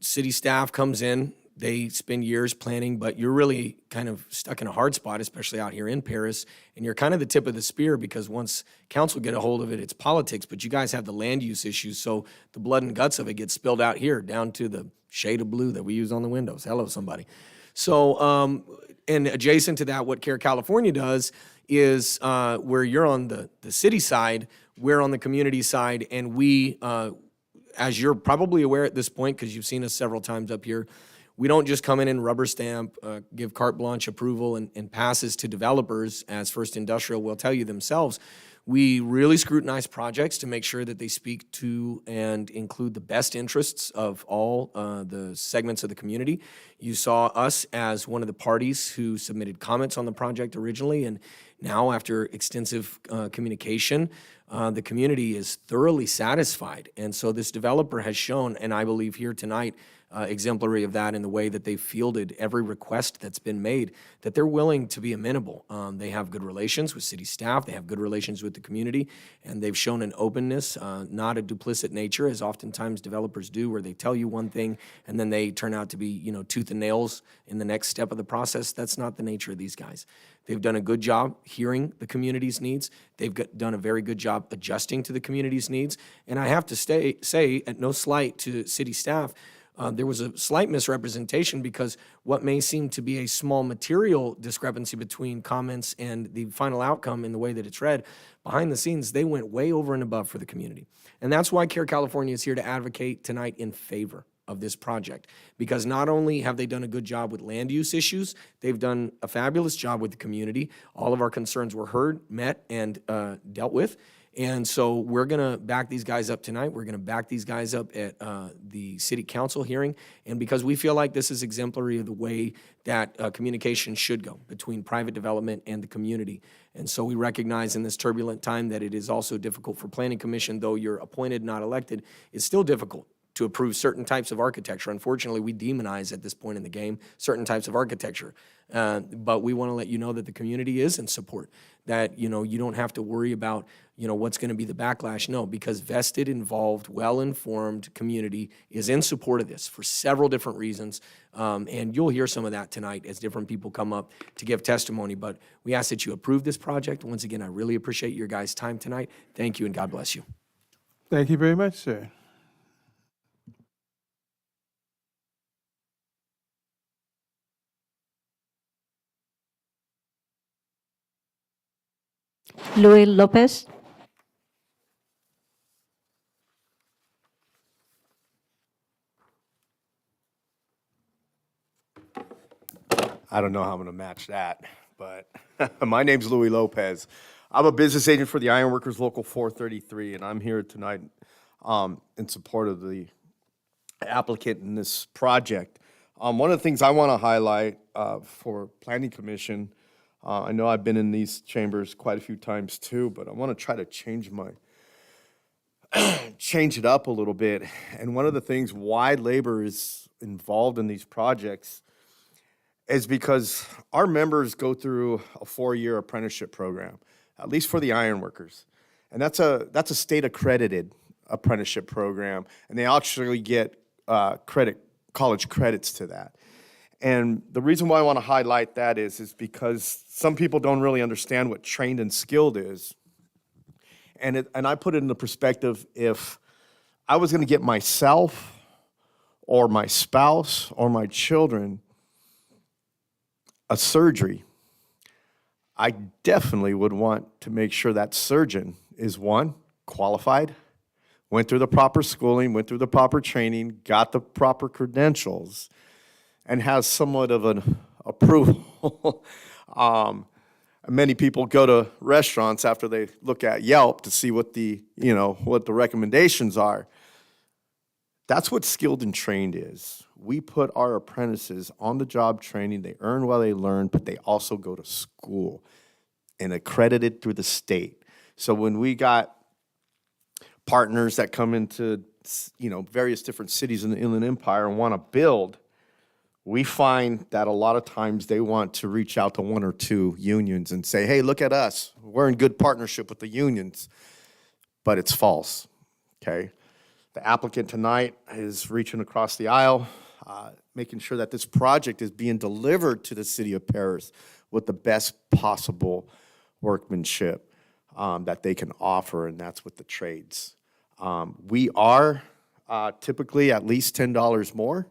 city staff comes in, they spend years planning, but you're really kind of stuck in a hard spot, especially out here in Paris, and you're kind of the tip of the spear because once council get a hold of it, it's politics, but you guys have the land use issues, so the blood and guts of it gets spilled out here down to the shade of blue that we use on the windows. Hello, somebody. So, and adjacent to that, what CARE California does is where you're on the city side, we're on the community side, and we, as you're probably aware at this point, because you've seen us several times up here, we don't just come in and rubber stamp, give carte blanche approval and passes to developers, as First Industrial will tell you themselves. We really scrutinize projects to make sure that they speak to and include the best interests of all the segments of the community. You saw us as one of the parties who submitted comments on the project originally, and now after extensive communication, the community is thoroughly satisfied. And so this developer has shown, and I believe here tonight, exemplary of that in the way that they've fielded every request that's been made, that they're willing to be amenable. They have good relations with city staff, they have good relations with the community, and they've shown an openness, not a duplicit nature, as oftentimes developers do, where they tell you one thing and then they turn out to be, tooth and nails in the next step of the process. That's not the nature of these guys. They've done a good job hearing the community's needs. They've done a very good job adjusting to the community's needs. And I have to say, at no slight to city staff, there was a slight misrepresentation because what may seem to be a small material discrepancy between comments and the final outcome in the way that it's read, behind the scenes, they went way over and above for the community. And that's why CARE California is here to advocate tonight in favor of this project, because not only have they done a good job with land use issues, they've done a fabulous job with the community. All of our concerns were heard, met, and dealt with. And so we're going to back these guys up tonight. We're going to back these guys up at the city council hearing. And because we feel like this is exemplary of the way that communication should go between private development and the community. And so we recognize in this turbulent time that it is also difficult for Planning Commission, though you're appointed, not elected, it's still difficult to approve certain types of architecture. Unfortunately, we demonize at this point in the game certain types of architecture. But we want to let you know that the community is in support, that, you don't have to worry about, what's going to be the backlash. No, because vested, involved, well-informed community is in support of this for several different reasons. And you'll hear some of that tonight as different people come up to give testimony. But we ask that you approve this project. Once again, I really appreciate your guys' time tonight. Thank you, and God bless you. Thank you very much, sir. Luis Lopez. I don't know how I'm going to match that, but my name's Louis Lopez. I'm a business agent for the Ironworkers Local 433, and I'm here tonight in support of the applicant in this project. One of the things I want to highlight for Planning Commission, I know I've been in these chambers quite a few times too, but I want to try to change it up a little bit. And one of the things why labor is involved in these projects is because our members go through a 4-year apprenticeship program, at least for the ironworkers. And that's a state accredited apprenticeship program, and they actually get college credits to that. And the reason why I want to highlight that is because some people don't really understand what trained and skilled is. And I put it in the perspective, if I was going to get myself or my spouse or my children a surgery, I definitely would want to make sure that surgeon is, one, qualified, went through the proper schooling, went through the proper training, got the proper credentials, and has somewhat of an approval. Many people go to restaurants after they look at Yelp to see what the recommendations are. That's what skilled and trained is. We put our apprentices on the job training. They earn while they learn, but they also go to school and accredited through the state. So when we got partners that come into various different cities in the Inland Empire and want to build, we find that a lot of times they want to reach out to one or two unions and say, hey, look at us. We're in good partnership with the unions. But it's false, okay? The applicant tonight is reaching across the aisle, making sure that this project is being delivered to the city of Paris with the best possible workmanship that they can offer, and that's with the trades. We are typically at least $10 more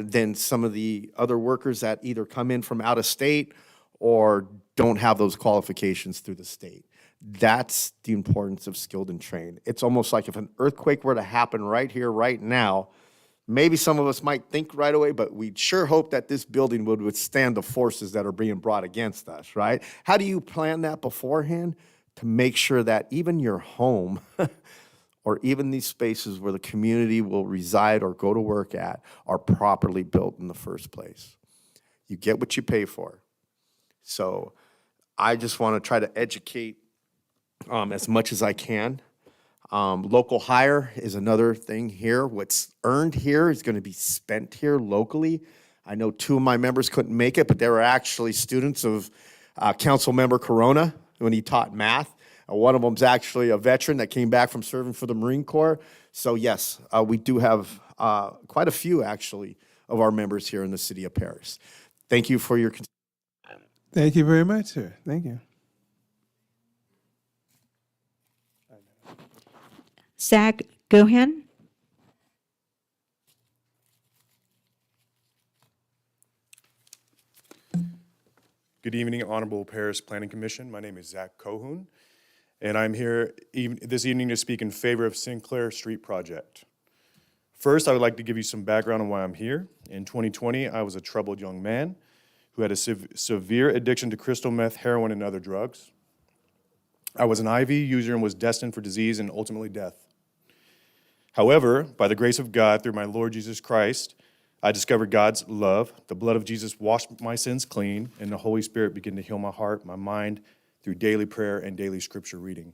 than some of the other workers that either come in from out of state or don't have those qualifications through the state. That's the importance of skilled and trained. It's almost like if an earthquake were to happen right here, right now, maybe some of us might think right away, but we'd sure hope that this building would withstand the forces that are being brought against us, right? How do you plan that beforehand? To make sure that even your home or even these spaces where the community will reside or go to work at are properly built in the first place. You get what you pay for. So I just want to try to educate as much as I can. Local hire is another thing here. What's earned here is going to be spent here locally. I know 2 of my members couldn't make it, but they were actually students of Council Member Corona when he taught math. One of them's actually a veteran that came back from serving for the Marine Corps. So yes, we do have quite a few actually of our members here in the city of Paris. Thank you for your. Thank you very much, sir. Thank you. Zach Gohan. Good evening, Honorable Paris Planning Commission. My name is Zach Cohoon, and I'm here this evening to speak in favor of Sinclair Street Project. First, I would like to give you some background on why I'm here. In 2020, I was a troubled young man who had a severe addiction to crystal meth, heroin, and other drugs. I was an IV user and was destined for disease and ultimately death. However, by the grace of God, through my Lord Jesus Christ, I discovered God's love. The blood of Jesus washed my sins clean, and the Holy Spirit began to heal my heart, my mind, through daily prayer and daily scripture reading.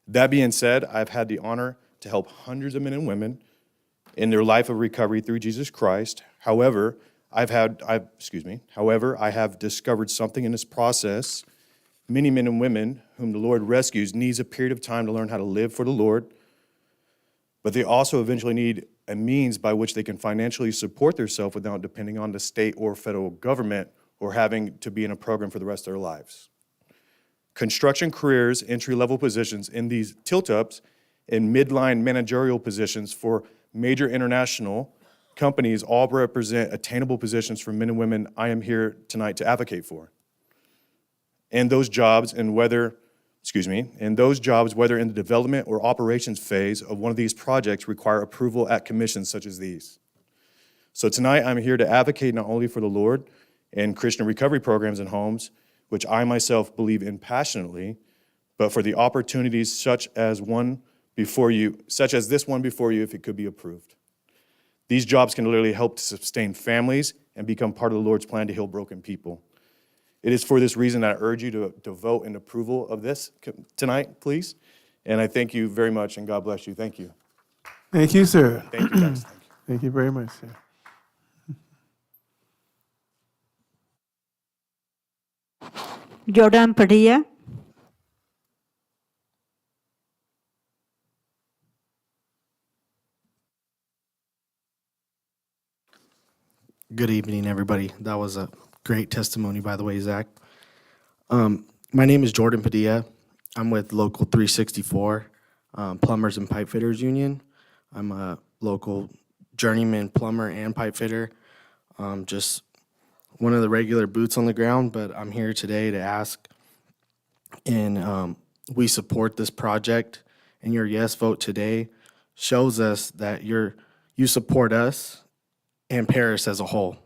That being said, I've had the honor to help hundreds of men and women in their life of recovery through Jesus Christ. However, I have discovered something in this process. Many men and women whom the Lord rescues needs a period of time to learn how to live for the Lord, but they also eventually need a means by which they can financially support themselves without depending on the state or federal government or having to be in a program for the rest of their lives. Construction careers, entry-level positions in these tilt-ups and midline managerial positions for major international companies all represent attainable positions for men and women I am here tonight to advocate for. And those jobs, whether in the development or operations phase of one of these projects require approval at commissions such as these. So tonight I'm here to advocate not only for the Lord and Christian recovery programs in homes, which I myself believe in passionately, but for the opportunities such as this one before you, if it could be approved. These jobs can literally help to sustain families and become part of the Lord's plan to heal broken people. It is for this reason that I urge you to vote in approval of this tonight, please. And I thank you very much, and God bless you. Thank you. Thank you, sir. Thank you, guys. Thank you. Thank you very much, sir. Jordan Padilla. Good evening, everybody. That was a great testimony, by the way, Zach. My name is Jordan Padilla. I'm with Local 364, Plumbers and Pipe Fitters Union. I'm a local journeyman plumber and pipe fitter, just one of the regular boots on the ground, but I'm here today to ask, and we support this project, and your yes vote today shows us that you support us and Paris as a whole.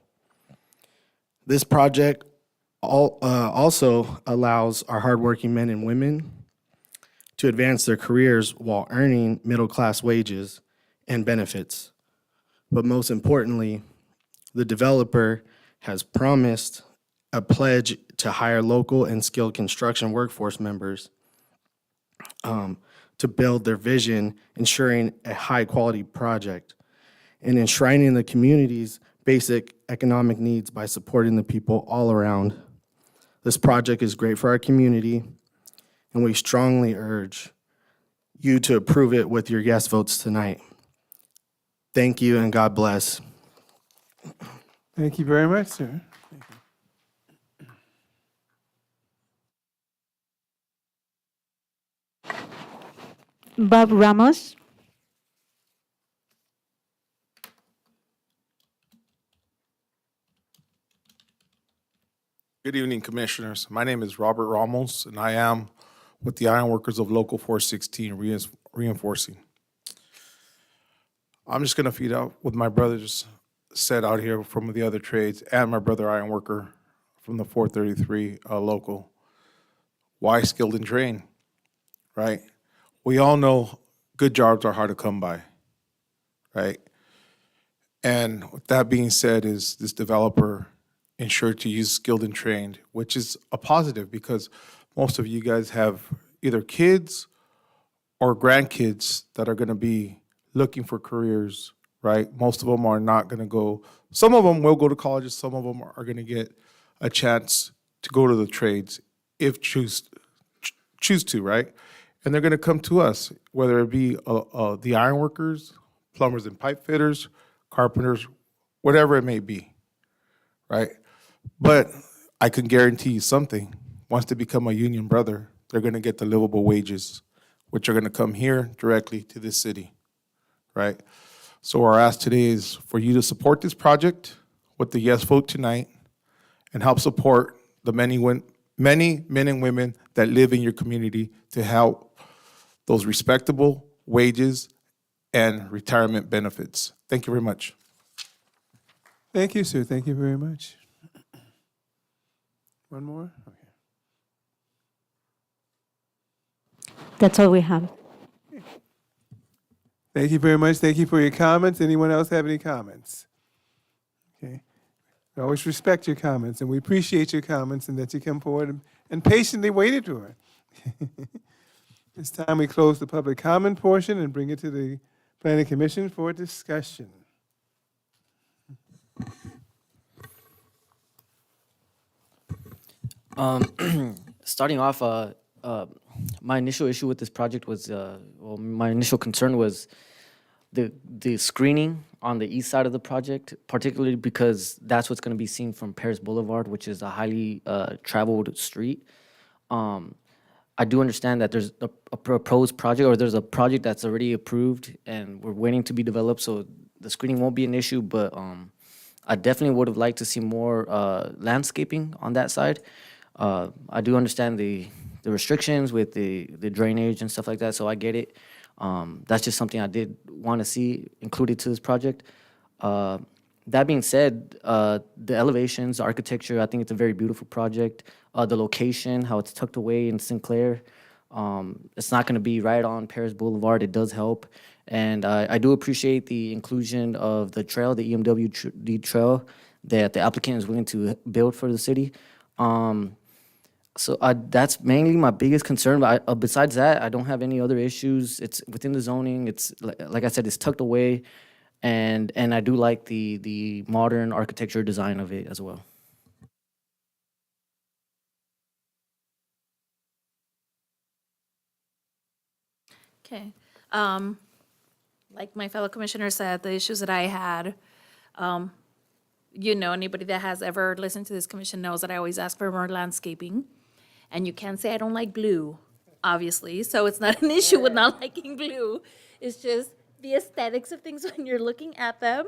This project also allows our hardworking men and women to advance their careers while earning middle-class wages and benefits. But most importantly, the developer has promised a pledge to hire local and skilled construction workforce members to build their vision, ensuring a high-quality project and enshrining the community's basic economic needs by supporting the people all around. This project is great for our community, and we strongly urge you to approve it with your yes votes tonight. Thank you, and God bless. Thank you very much, sir. Bob Ramos. Good evening, Commissioners. My name is Robert Ramos, and I am with the Ironworkers of Local 416 Reinforcing. I'm just going to feed out what my brothers said out here from the other trades, and my brother Ironworker from the 433 local. Why skilled and trained, right? We all know good jobs are hard to come by, right? And with that being said, is this developer ensured to use skilled and trained, which is a positive because most of you guys have either kids or grandkids that are going to be looking for careers, right? Most of them are not going to go, some of them will go to colleges, some of them are going to get a chance to go to the trades if choose to, right? And they're going to come to us, whether it be the ironworkers, plumbers and pipe fitters, carpenters, whatever it may be, right? But I can guarantee you something. Once they become a union brother, they're going to get the livable wages, which are going to come here directly to this city, right? So our ask today is for you to support this project with the yes vote tonight and help support the many men and women that live in your community to help those respectable wages and retirement benefits. Thank you very much. Thank you, sir. Thank you very much. One more? Okay. That's all we have. Thank you very much. Thank you for your comments. Anyone else have any comments? Okay. We always respect your comments, and we appreciate your comments and that you come forward and patiently waited for it. It's time we close the public comment portion and bring it to the Planning Commission for discussion. Starting off, my initial issue with this project was, my initial concern was the screening on the east side of the project, particularly because that's what's going to be seen from Paris Boulevard, which is a highly traveled street. I do understand that there's a proposed project, or there's a project that's already approved and we're waiting to be developed, so the screening won't be an issue, but I definitely would have liked to see more landscaping on that side. I do understand the restrictions with the drainage and stuff like that, so I get it. That's just something I did want to see included to this project. That being said, the elevations, the architecture, I think it's a very beautiful project. The location, how it's tucked away in Sinclair, it's not going to be right on Paris Boulevard. It does help. And I do appreciate the inclusion of the trail, the EMWD trail, that the applicant is willing to build for the city. So that's mainly my biggest concern. But besides that, I don't have any other issues. It's within the zoning. It's like I said, it's tucked away, and I do like the modern architecture design of it as well. Okay. Like my fellow commissioner said, the issues that I had, anybody that has ever listened to this commission knows that I always ask for more landscaping. And you can't say I don't like blue, obviously. So it's not an issue with not liking blue. It's just the aesthetics of things when you're looking at them.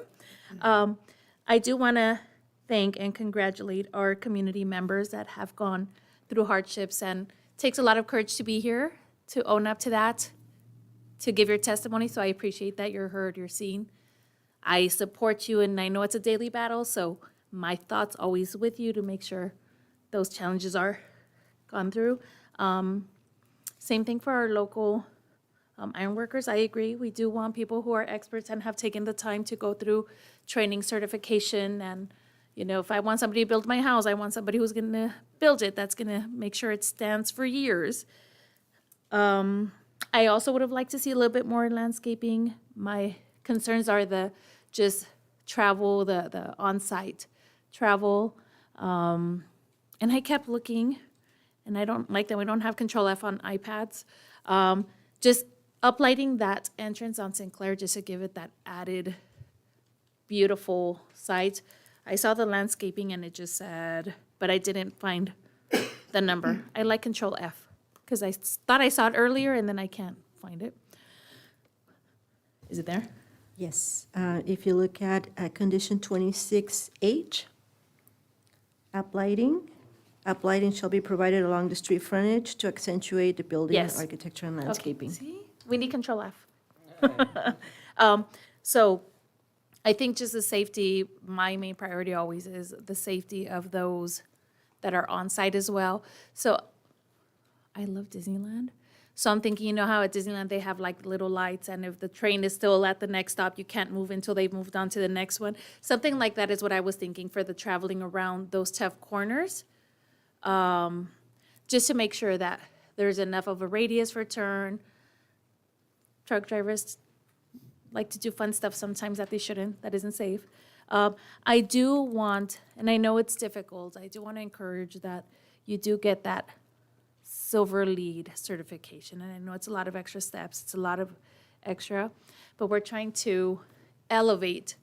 I do want to thank and congratulate our community members that have gone through hardships, and it takes a lot of courage to be here, to own up to that, to give your testimony. So I appreciate that you're heard, you're seen. I support you, and I know it's a daily battle, so my thoughts always with you to make sure those challenges are gone through. Same thing for our local ironworkers. I agree. We do want people who are experts and have taken the time to go through training, certification, and if I want somebody to build my house, I want somebody who's going to build it. That's going to make sure it stands for years. I also would have liked to see a little bit more landscaping. My concerns are the just travel, the on-site travel. And I kept looking, and I don't like that we don't have Control F on iPads. Just uplighting that entrance on Sinclair just to give it that added beautiful sight. I saw the landscaping and it just said, but I didn't find the number. I like Control F because I thought I saw it earlier and then I can't find it. Is it there? Yes, if you look at condition 26H, uplighting shall be provided along the street frontage to accentuate the building, Yes. architecture, and Okay, landscaping. see? We need Control F. So I think just the safety, my main priority always is the safety of those that are on site as well. So I love Disneyland. So I'm thinking, how at Disneyland they have like little lights, and if the train is still at the next stop, you can't move until they've moved on to the next one. Something like that is what I was thinking for the traveling around those tough corners. Just to make sure that there's enough of a radius for turn. Truck drivers like to do fun stuff sometimes that they shouldn't, that isn't safe. I do want, and I know it's difficult, I do want to encourage that you do get that silver lead certification. And I know it's a lot of extra steps, it's a lot of extra, but we're trying to elevate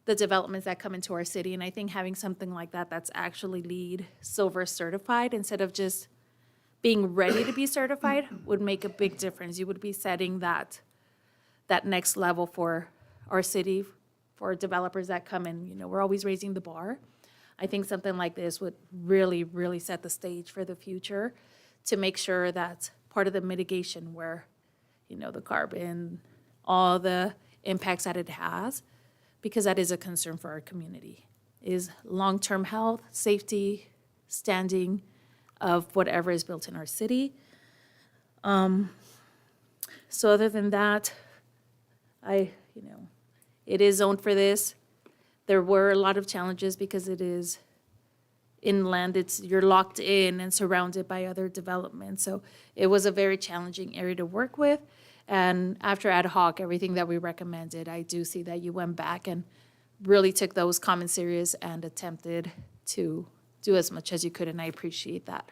the developments that come into our city. And I think having something like that that's actually LEED Silver certified instead of just being ready to be certified would make a big difference. You would be setting that next level for our city, for developers that come in. We're always raising the bar. I think something like this would really, really set the stage for the future to make sure that's part of the mitigation where, you know, the carbon, all the impacts that it has, because that is a concern for our community, is long-term health, safety, standing of whatever is built in our city. So other than that, it is zoned for this. There were a lot of challenges because it is inland, you're locked in and surrounded by other developments. So it was a very challenging area to work with. And after ad hoc, everything that we recommended, I do see that you went back and really took those comments serious and attempted to do as much as you could, and I appreciate that.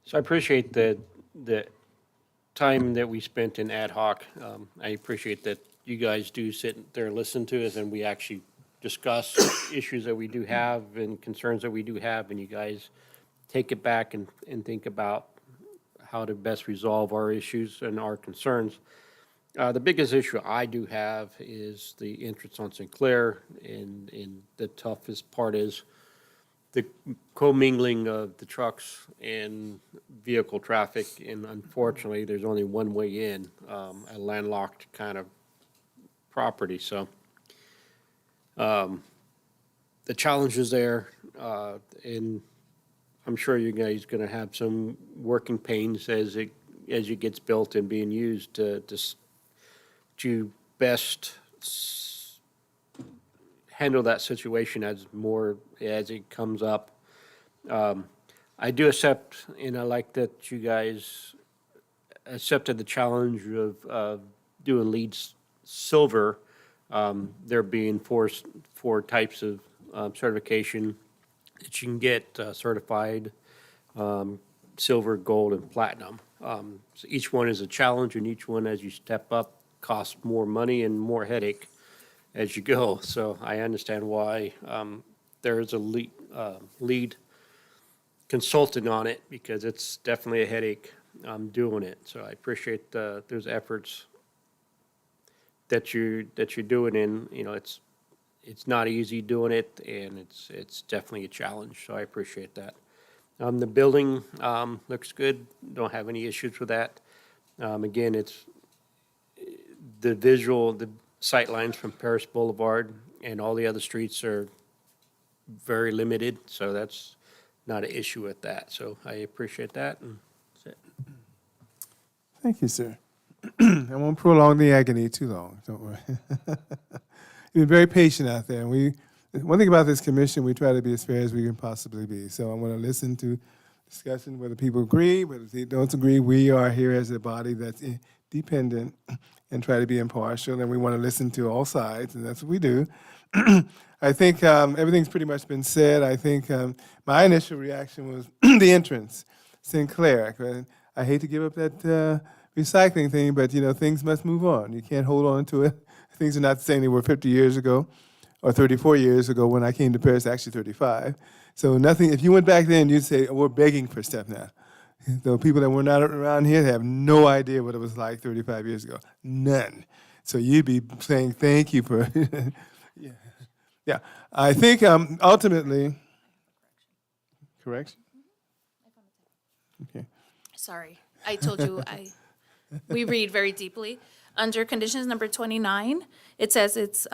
So I appreciate the time that we spent in ad hoc. I appreciate that you guys do sit there and listen to us, and we actually discuss issues that we do have and concerns that we do have, and you guys take it back and think about how to best resolve our issues and our concerns. The biggest issue I do have is the entrance on Sinclair, and the toughest part is the commingling of the trucks and vehicle traffic, and unfortunately, there's only one way in, a landlocked kind of property, so the challenge is there, and I'm sure you guys are gonna have some working pains as it gets built and being used to best handle that situation as it comes up. I do accept, and I like that you guys accepted the challenge of doing LEED Silver. There being four types of certification that you can get certified, silver, gold, and platinum. So each one is a challenge, and each one, as you step up, costs more money and more headache as you go. So I understand why there is a lead consultant on it, because it's definitely a headache doing it. So I appreciate those efforts that you're doing, and it's not easy doing it, and it's definitely a challenge. So I appreciate that. The building looks good. Don't have any issues with that. Again, it's the sight lines from Paris Boulevard and all the other streets are very limited, so that's not an issue with that. So I appreciate that, and that's it. Thank you, sir. I won't prolong the agony too long, don't worry. You've been very patient out there. And one thing about this commission, we try to be as fair as we can possibly be. So I want to listen to discussion, whether people agree, whether they don't agree. We are here as a body that's dependent and try to be impartial, and we want to listen to all sides, and that's what we do. I think everything's pretty much been said. I think my initial reaction was the entrance, Sinclair. I hate to give up that recycling thing, but things must move on. You can't hold on to it. Things are not the same they were 50 years ago or 34 years ago when I came to Paris, actually 35. So nothing, if you went back then, you'd say, we're begging for stuff now. The people that were not around here have no idea what it was like 35 years ago. None. So you'd be saying thank you for, yeah. I think ultimately, correction? Okay. Sorry, I told you, we read very deeply. Under conditions number 29, it says it's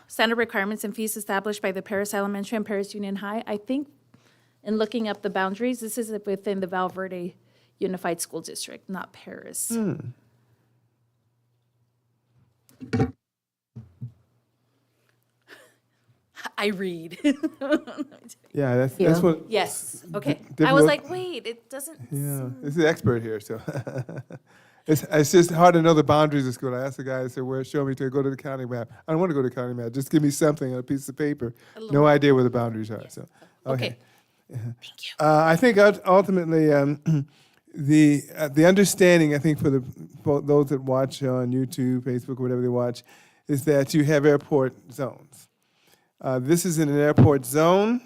standard requirements and fees established by the Paris Elementary and Paris Union High. I think in looking up the boundaries, this is within the Val Verde Unified School District, not Paris. I read. Yeah, that's what. Yes, okay. I Difficult. was like, wait, it doesn't. Yeah, this is the expert here, so. It's just hard to know the boundaries of school. I asked the guy, I said, "Where? Show me to go to the county map." I don't want to go to the county map. Just give me something on a piece of paper. No idea where the boundaries are. So, okay. Thank you. I think ultimately the understanding, I think for those that watch on YouTube, Facebook, whatever they watch, is that you have airport zones. This is in an airport zone,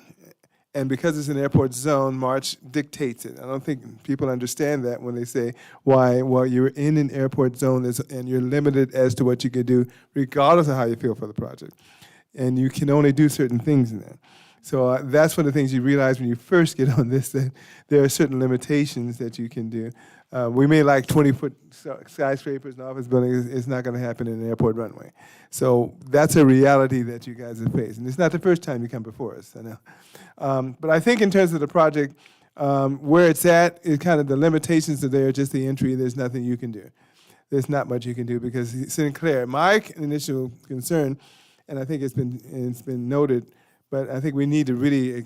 And because it's an airport zone, March dictates it. I don't think people understand that when they say why. Well, you're in an airport zone and you're limited as to what you can do, regardless of how you feel for the project. And you can only do certain things in that. So that's one of the things you realize when you first get on this, that there are certain limitations that you can do. We may like 20-foot skyscrapers and office buildings. It's not going to happen in an airport runway. So that's a reality that you guys have faced. And it's not the first time you come before us, I know. But I think in terms of the project, where it's at, is kind of the limitations are there, just the entry. There's nothing you can do. There's not much you can do because Sinclair, my initial concern, and I think it's been noted, but I think we need to really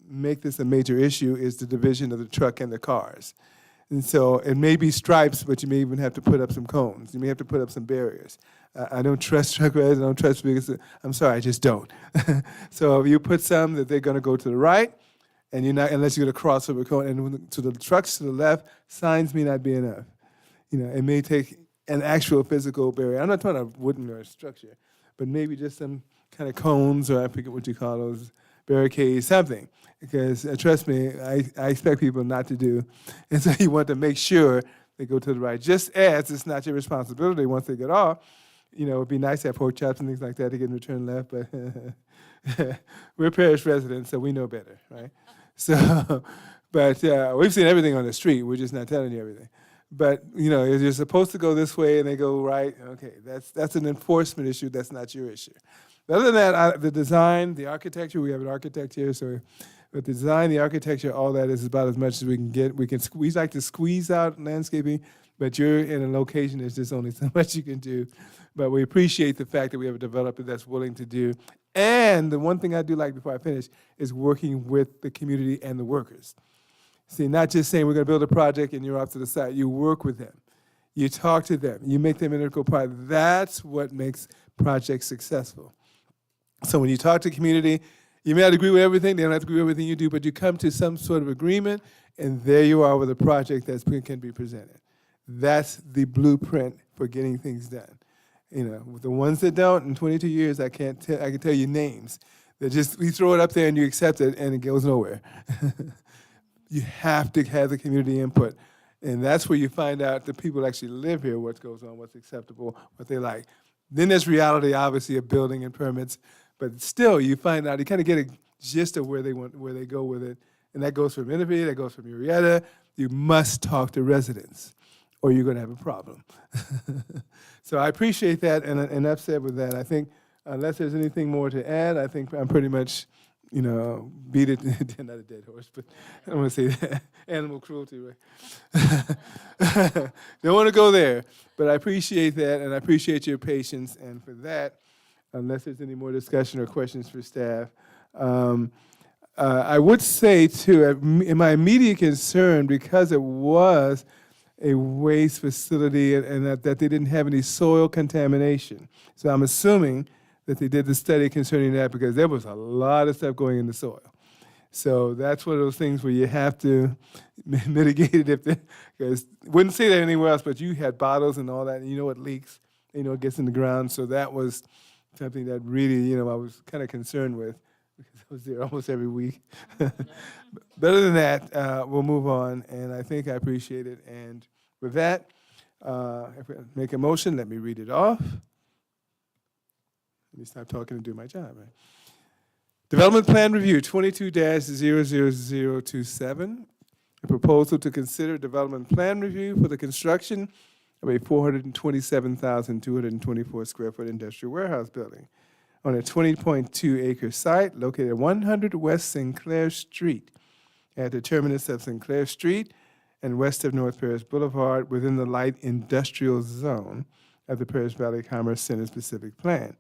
make this a major issue, is the division of the truck and the cars. And so it may be stripes, but you may even have to put up some cones. You may have to put up some barriers. I don't trust truck riders. I don't trust vehicles. I'm sorry, I just don't. So if you put some that they're going to go to the right, and you're not, unless you're going to cross over cone, and to the trucks to the left, signs may not be enough. You know, it may take an actual physical barrier. I'm not talking about wooden or structure, but maybe just some kind of cones, or I forget what you call those, barricades, something. Because trust me, I expect people not to do. And so you want to make sure they go to the right. Just as it's not your responsibility once they get off. You know, it'd be nice to have pork chops and things like that to get in return left, but we're parish residents, so we know better, right? So, but we've seen everything on the street. We're just not telling you everything. But, you know, if you're supposed to go this way and they go right, okay, that's an enforcement issue. That's not your issue. But other than that, the design, the architecture, we have an architect here, so but the design, the architecture, all that is about as much as we can get. We like to squeeze out landscaping, but you're in a location, there's just only so much you can do. But we appreciate the fact that we have a developer that's willing to do. And the one thing I do like before I finish is working with the community and the workers. See, not just saying we're going to build a project and you're off to the side. You work with them. You talk to them. You make them an integral part. That's what makes projects successful. So when you talk to the community, you may not agree with everything. They don't have to agree with everything you do, but you come to some sort of agreement, and there you are with a project that can be presented. That's the blueprint for getting things done. You know, with the ones that don't, in 22 years, I can tell you names. That just, we throw it up there and you accept it, and it goes nowhere. You have to have the community input. And that's where you find out the people that actually live here, what goes on, what's acceptable, what they like. Then there's reality, obviously, of building and permits. But still, you find out, you kind of get a gist of where they go with it. And that goes from Innovative, that goes from Murrieta. You must talk to residents, or you're going to have a problem. So I appreciate that, and enough said with that. I think unless there's anything more to add, I think I'm pretty much, you know, beat it, not a dead horse, but I don't want to say that. Animal cruelty, right? Don't want to go there, but I appreciate that, and I appreciate your patience, and for that, unless there's any more discussion or questions for staff. I would say, too, in my immediate concern, because it was a waste facility and that they didn't have any soil contamination. So I'm assuming that they did the study concerning that because there was a lot of stuff going in the soil. So that's one of those things where you have to mitigate it because wouldn't say that anywhere else, but you had bottles and all that, and you know it leaks, you know it gets in the ground. So that was something that really, you know, I was kind of concerned with because I was there almost every week. But other than that, we'll move on, and I think I appreciate it. And with that, if I make a motion, let me read it off. Let me stop talking and do my job. Right? Development Plan Review 22-00027. A proposal to consider development plan review for the construction of a 427,224 square foot industrial warehouse building on a 20.2 acre site located at 100 West Sinclair Street at the terminus of Sinclair Street and west of North Paris Boulevard within the light industrial zone of the Paris Valley Commerce Center specific plan.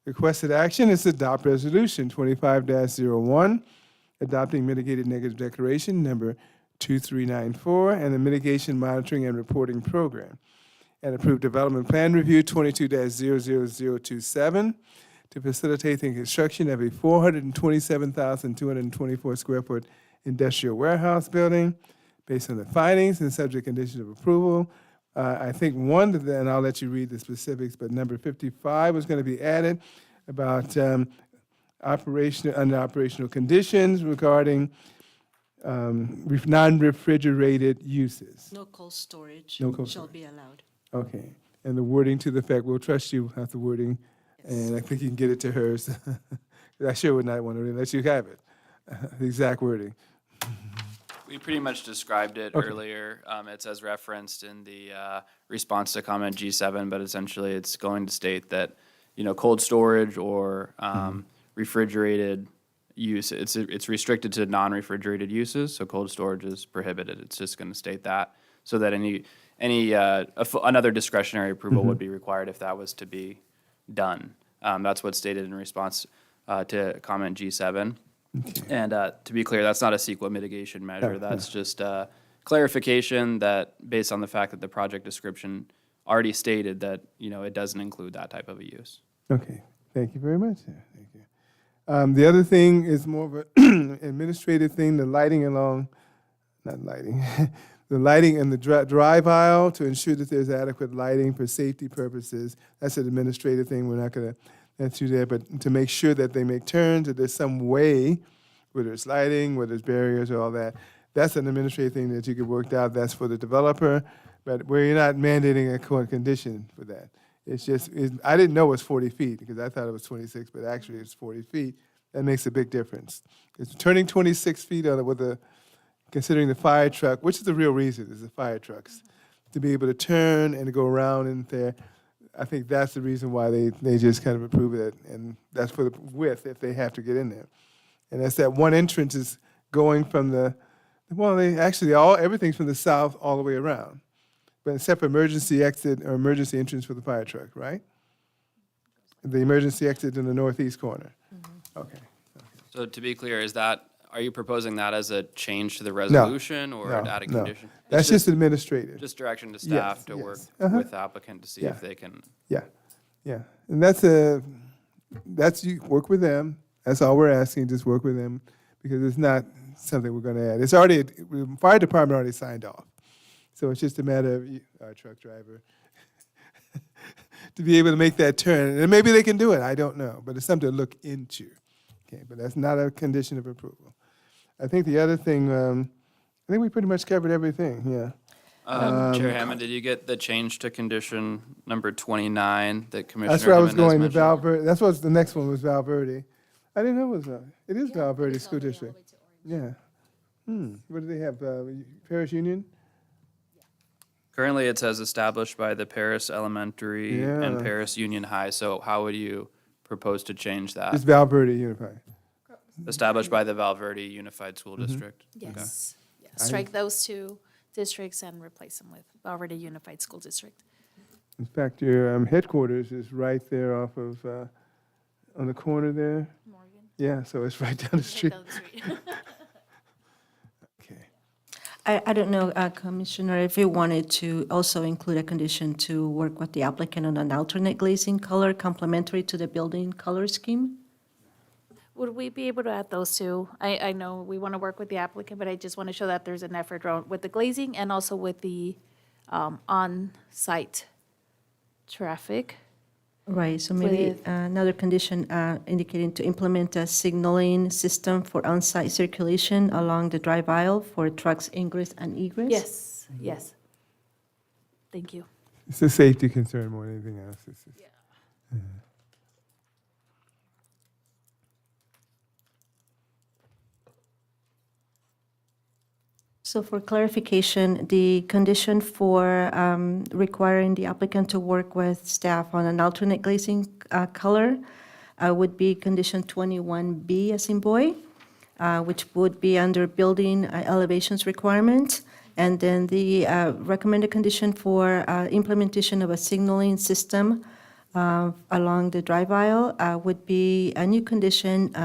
Requested action is to adopt resolution 25-01, adopting mitigated negative declaration number 2394 and the mitigation monitoring and reporting program, and approve development plan review 22-00027 to facilitate the construction of a 427,224 square foot industrial warehouse building based on the findings and subject conditions of approval. I think one, and I'll let you read the specifics, but number 55 was going to be added about under operational conditions regarding non-refrigerated uses. No cold storage No cold shall storage. be allowed. Okay, and the wording to the effect, we'll trust you with the wording, and I think you can get it to hers. I sure would not want to let you have it, the exact wording. We pretty much described it Okay. earlier. It's as referenced in the response to comment G7, but essentially it's going to state that, cold storage or refrigerated use, it's restricted to non-refrigerated uses, so cold storage is prohibited. It's just going to state that, so that another discretionary approval would be required if that was to be done. That's what's stated in response to comment G7. And to be clear, that's not a CEQA mitigation measure. That's just clarification that, based on the fact that the project description already stated that, it doesn't include that type of a use. Okay, thank you very much. Thank you. The other thing is more of an administrative thing, the lighting along, not lighting, the lighting in the drive aisle to ensure that there's adequate lighting for safety purposes. That's an administrative thing. We're not going to do that, but to make sure that they make turns, that there's some way, whether it's lighting, whether it's barriers or all that. That's an administrative thing that you could work out. That's for the developer, but we're not mandating a condition for that. It's just, I didn't know it was 40 feet because I thought it was 26, but actually it's 40 feet. That makes a big difference. It's turning 26 feet on it with considering the fire truck, which is the real reason, is the fire trucks, to be able to turn and to go around in there. I think that's the reason why they just kind of approve it, and that's for the width if they have to get in there. And that's that one entrance is going from everything's from the south all the way around, but except for emergency exit or emergency entrance for the fire truck, right? The emergency exit in the northeast corner. Okay. So to be clear, are you proposing that as a change to the resolution or No, to add a no. condition? That's It's just administrative. Just direction to Yes, staff to yes. work Uh-huh. with the applicant to see Yeah. if they can. Yeah, yeah, and that's you work with them. That's all we're asking, just work with them, because it's not something we're going to add. It's already, the fire department already signed off, so it's just a matter of our truck driver to be able to make that turn, and maybe they can do it. I don't know, but it's something to look into. Okay, but that's not a condition of approval. I think the other thing, I think we pretty much covered everything. Yeah. Chair Hammond, did you get the change to condition number 29 that Commissioner That's where I was Jimenez going, the mentioned? Valverde, that's what's, the next one was Valverde. I didn't know it was, it is Valverde School District. Yeah. What do they have, Parish Union? Currently, it says established by the Paris Elementary and Yeah. Paris Union High, so how would you propose to change that? It's Valverde Unified. Established by the Valverde Unified School District? Okay. Yes. Yeah, strike those two districts and replace them with Valverde Unified School District. In fact, your headquarters is right there off of, on the corner there. Morgan. Yeah, so it's right down the street. Down the street. Okay. I don't know, Commissioner, if you wanted to also include a condition to work with the applicant on an alternate glazing color complementary to the building color scheme? Would we be able to add those two? I know we want to work with the applicant, but I just want to show that there's an effort with the glazing and also with the on-site traffic. Right, so maybe With- another condition indicating to implement a signaling system for on-site circulation along the drive aisle for trucks ingress and egress? Yes, yes. Thank you. It's a safety concern more than anything else. It's just- So for clarification, the condition for requiring the applicant to work with staff on an alternate glazing color would be condition 21B as in boy, which would be under building elevations requirements. And then the recommended condition for implementation of a signaling system along the drive aisle would be a new condition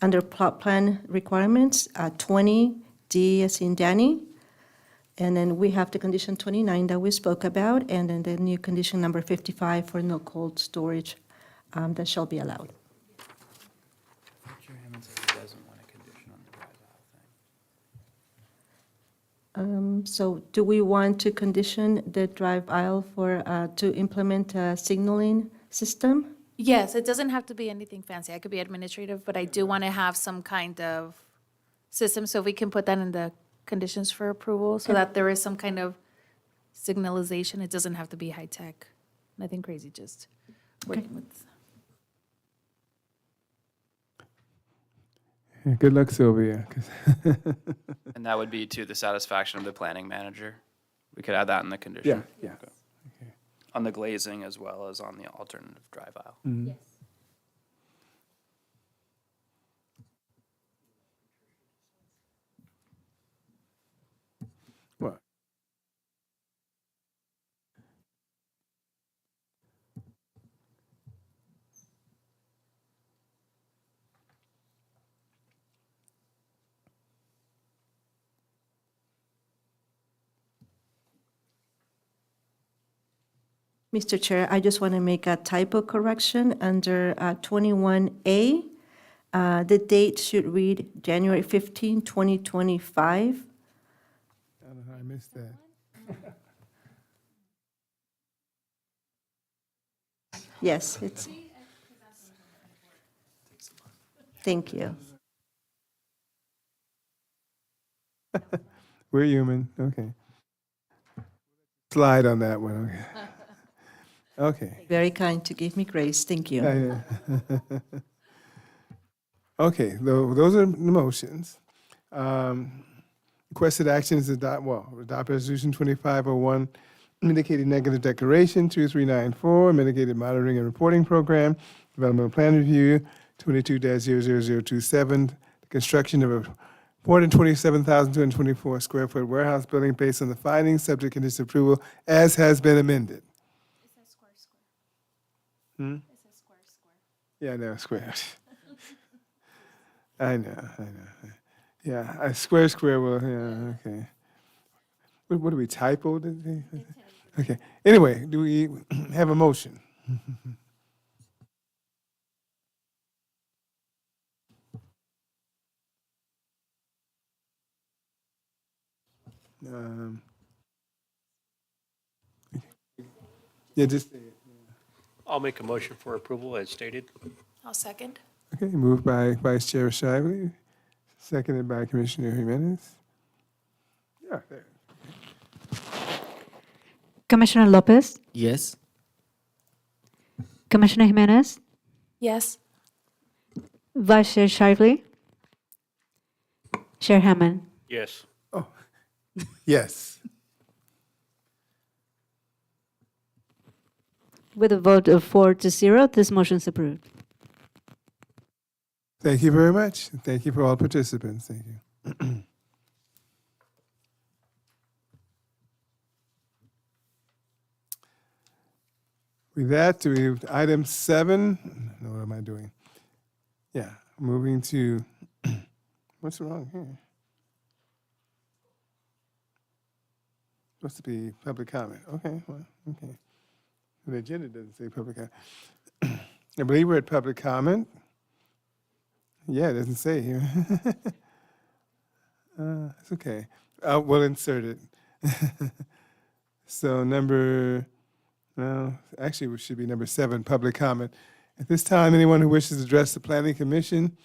under plot plan requirements, 20D as in Danny. And then we have the condition 29 that we spoke about, and then the new condition number 55 for no cold storage that shall be allowed. Chair Hammond says he doesn't want a condition on the drive aisle thing. So do we want to condition the drive aisle for, to implement a signaling system? Yes, it doesn't have to be anything fancy. I could be administrative, but I do want to have some kind of system, so we can put that in the conditions for approval, so that there is some kind of signalization. It doesn't have to be high-tech, nothing crazy, just working with. Yeah, good luck, Sylvia. 'Cause And that would be to the satisfaction of the planning manager. We could add that in the condition. yeah. On the glazing as well as on the alternative drive aisle. Yes. What? Mr. Chair, I just want to make a typo correction under 21A. The date should read January 15, 2025. I don't know how I missed that. Yes, it's. Thank you. We're human, okay. Slide on that one, okay. Okay. Very kind to give me grace. Thank you. Yeah. Okay, those are the motions. Requested action is adopt resolution 2501, mitigated negative declaration 2394, mitigated monitoring and reporting program, developmental plan review 22-00027, the construction of a 427,224 square foot warehouse building based on the findings, subject condition approval, as has been amended. Hmm? Yeah, I know, square. I know. Yeah, square, well, yeah, okay. What do we typo? Okay, anyway, do we have a motion? Yeah, just, I'll make a motion for approval as stated. I'll second. okay, moved by Vice Chair Shively, seconded by Commissioner Jimenez. Yeah, there. Commissioner Lopez, Yes? Commissioner Jimenez, Yes. Vice Chair Shively, Chair Hammond. Yes. Yes. With a vote of 4-0, this motion is approved. Thank you very much. Thank you for all participants. Thank you. With that, item 7. No, what am I doing? Yeah, moving to, what's wrong here? Supposed to be public comment. Okay, well, okay. The agenda doesn't say public comment. I believe we're at public comment. Yeah, it doesn't say here. It's okay. We'll insert it. So actually, it should be number 7, public comment. At this time, anyone who wishes to address the Planning Commission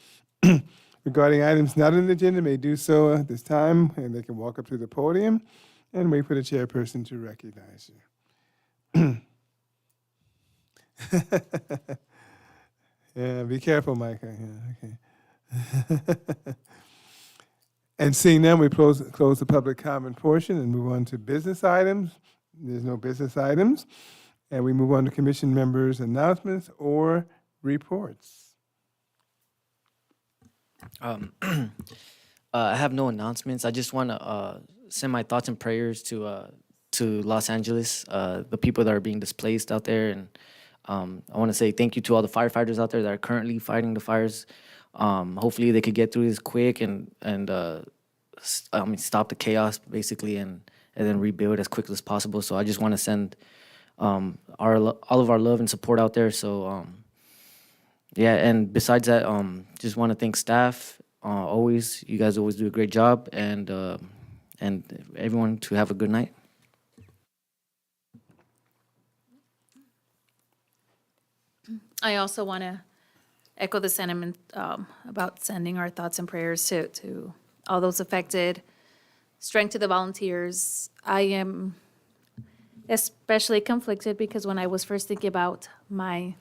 regarding items not on the agenda may do so at this time, and they can walk up to the podium and wait for the chairperson to recognize you. Yeah, be careful, Micah. Yeah, okay. And seeing none, we close the public comment portion and move on to business items. There's no business items. And we move on to commission members' announcements or reports. I have no announcements. I just want to send my thoughts and prayers to Los Angeles, the people that are being displaced out there, and I want to say thank you to all the firefighters out there that are currently fighting the fires. Hopefully, they could get through this quick and stop the chaos basically, and then rebuild as quickly as possible. So I just want to send all of our love and support out there. So yeah, and besides that, just want to thank staff. Always, you guys always do a great job, and everyone to have a good night. I also want to echo the sentiment about sending our thoughts and prayers to all those affected. Strength to the volunteers. I am especially conflicted because when I was first thinking about my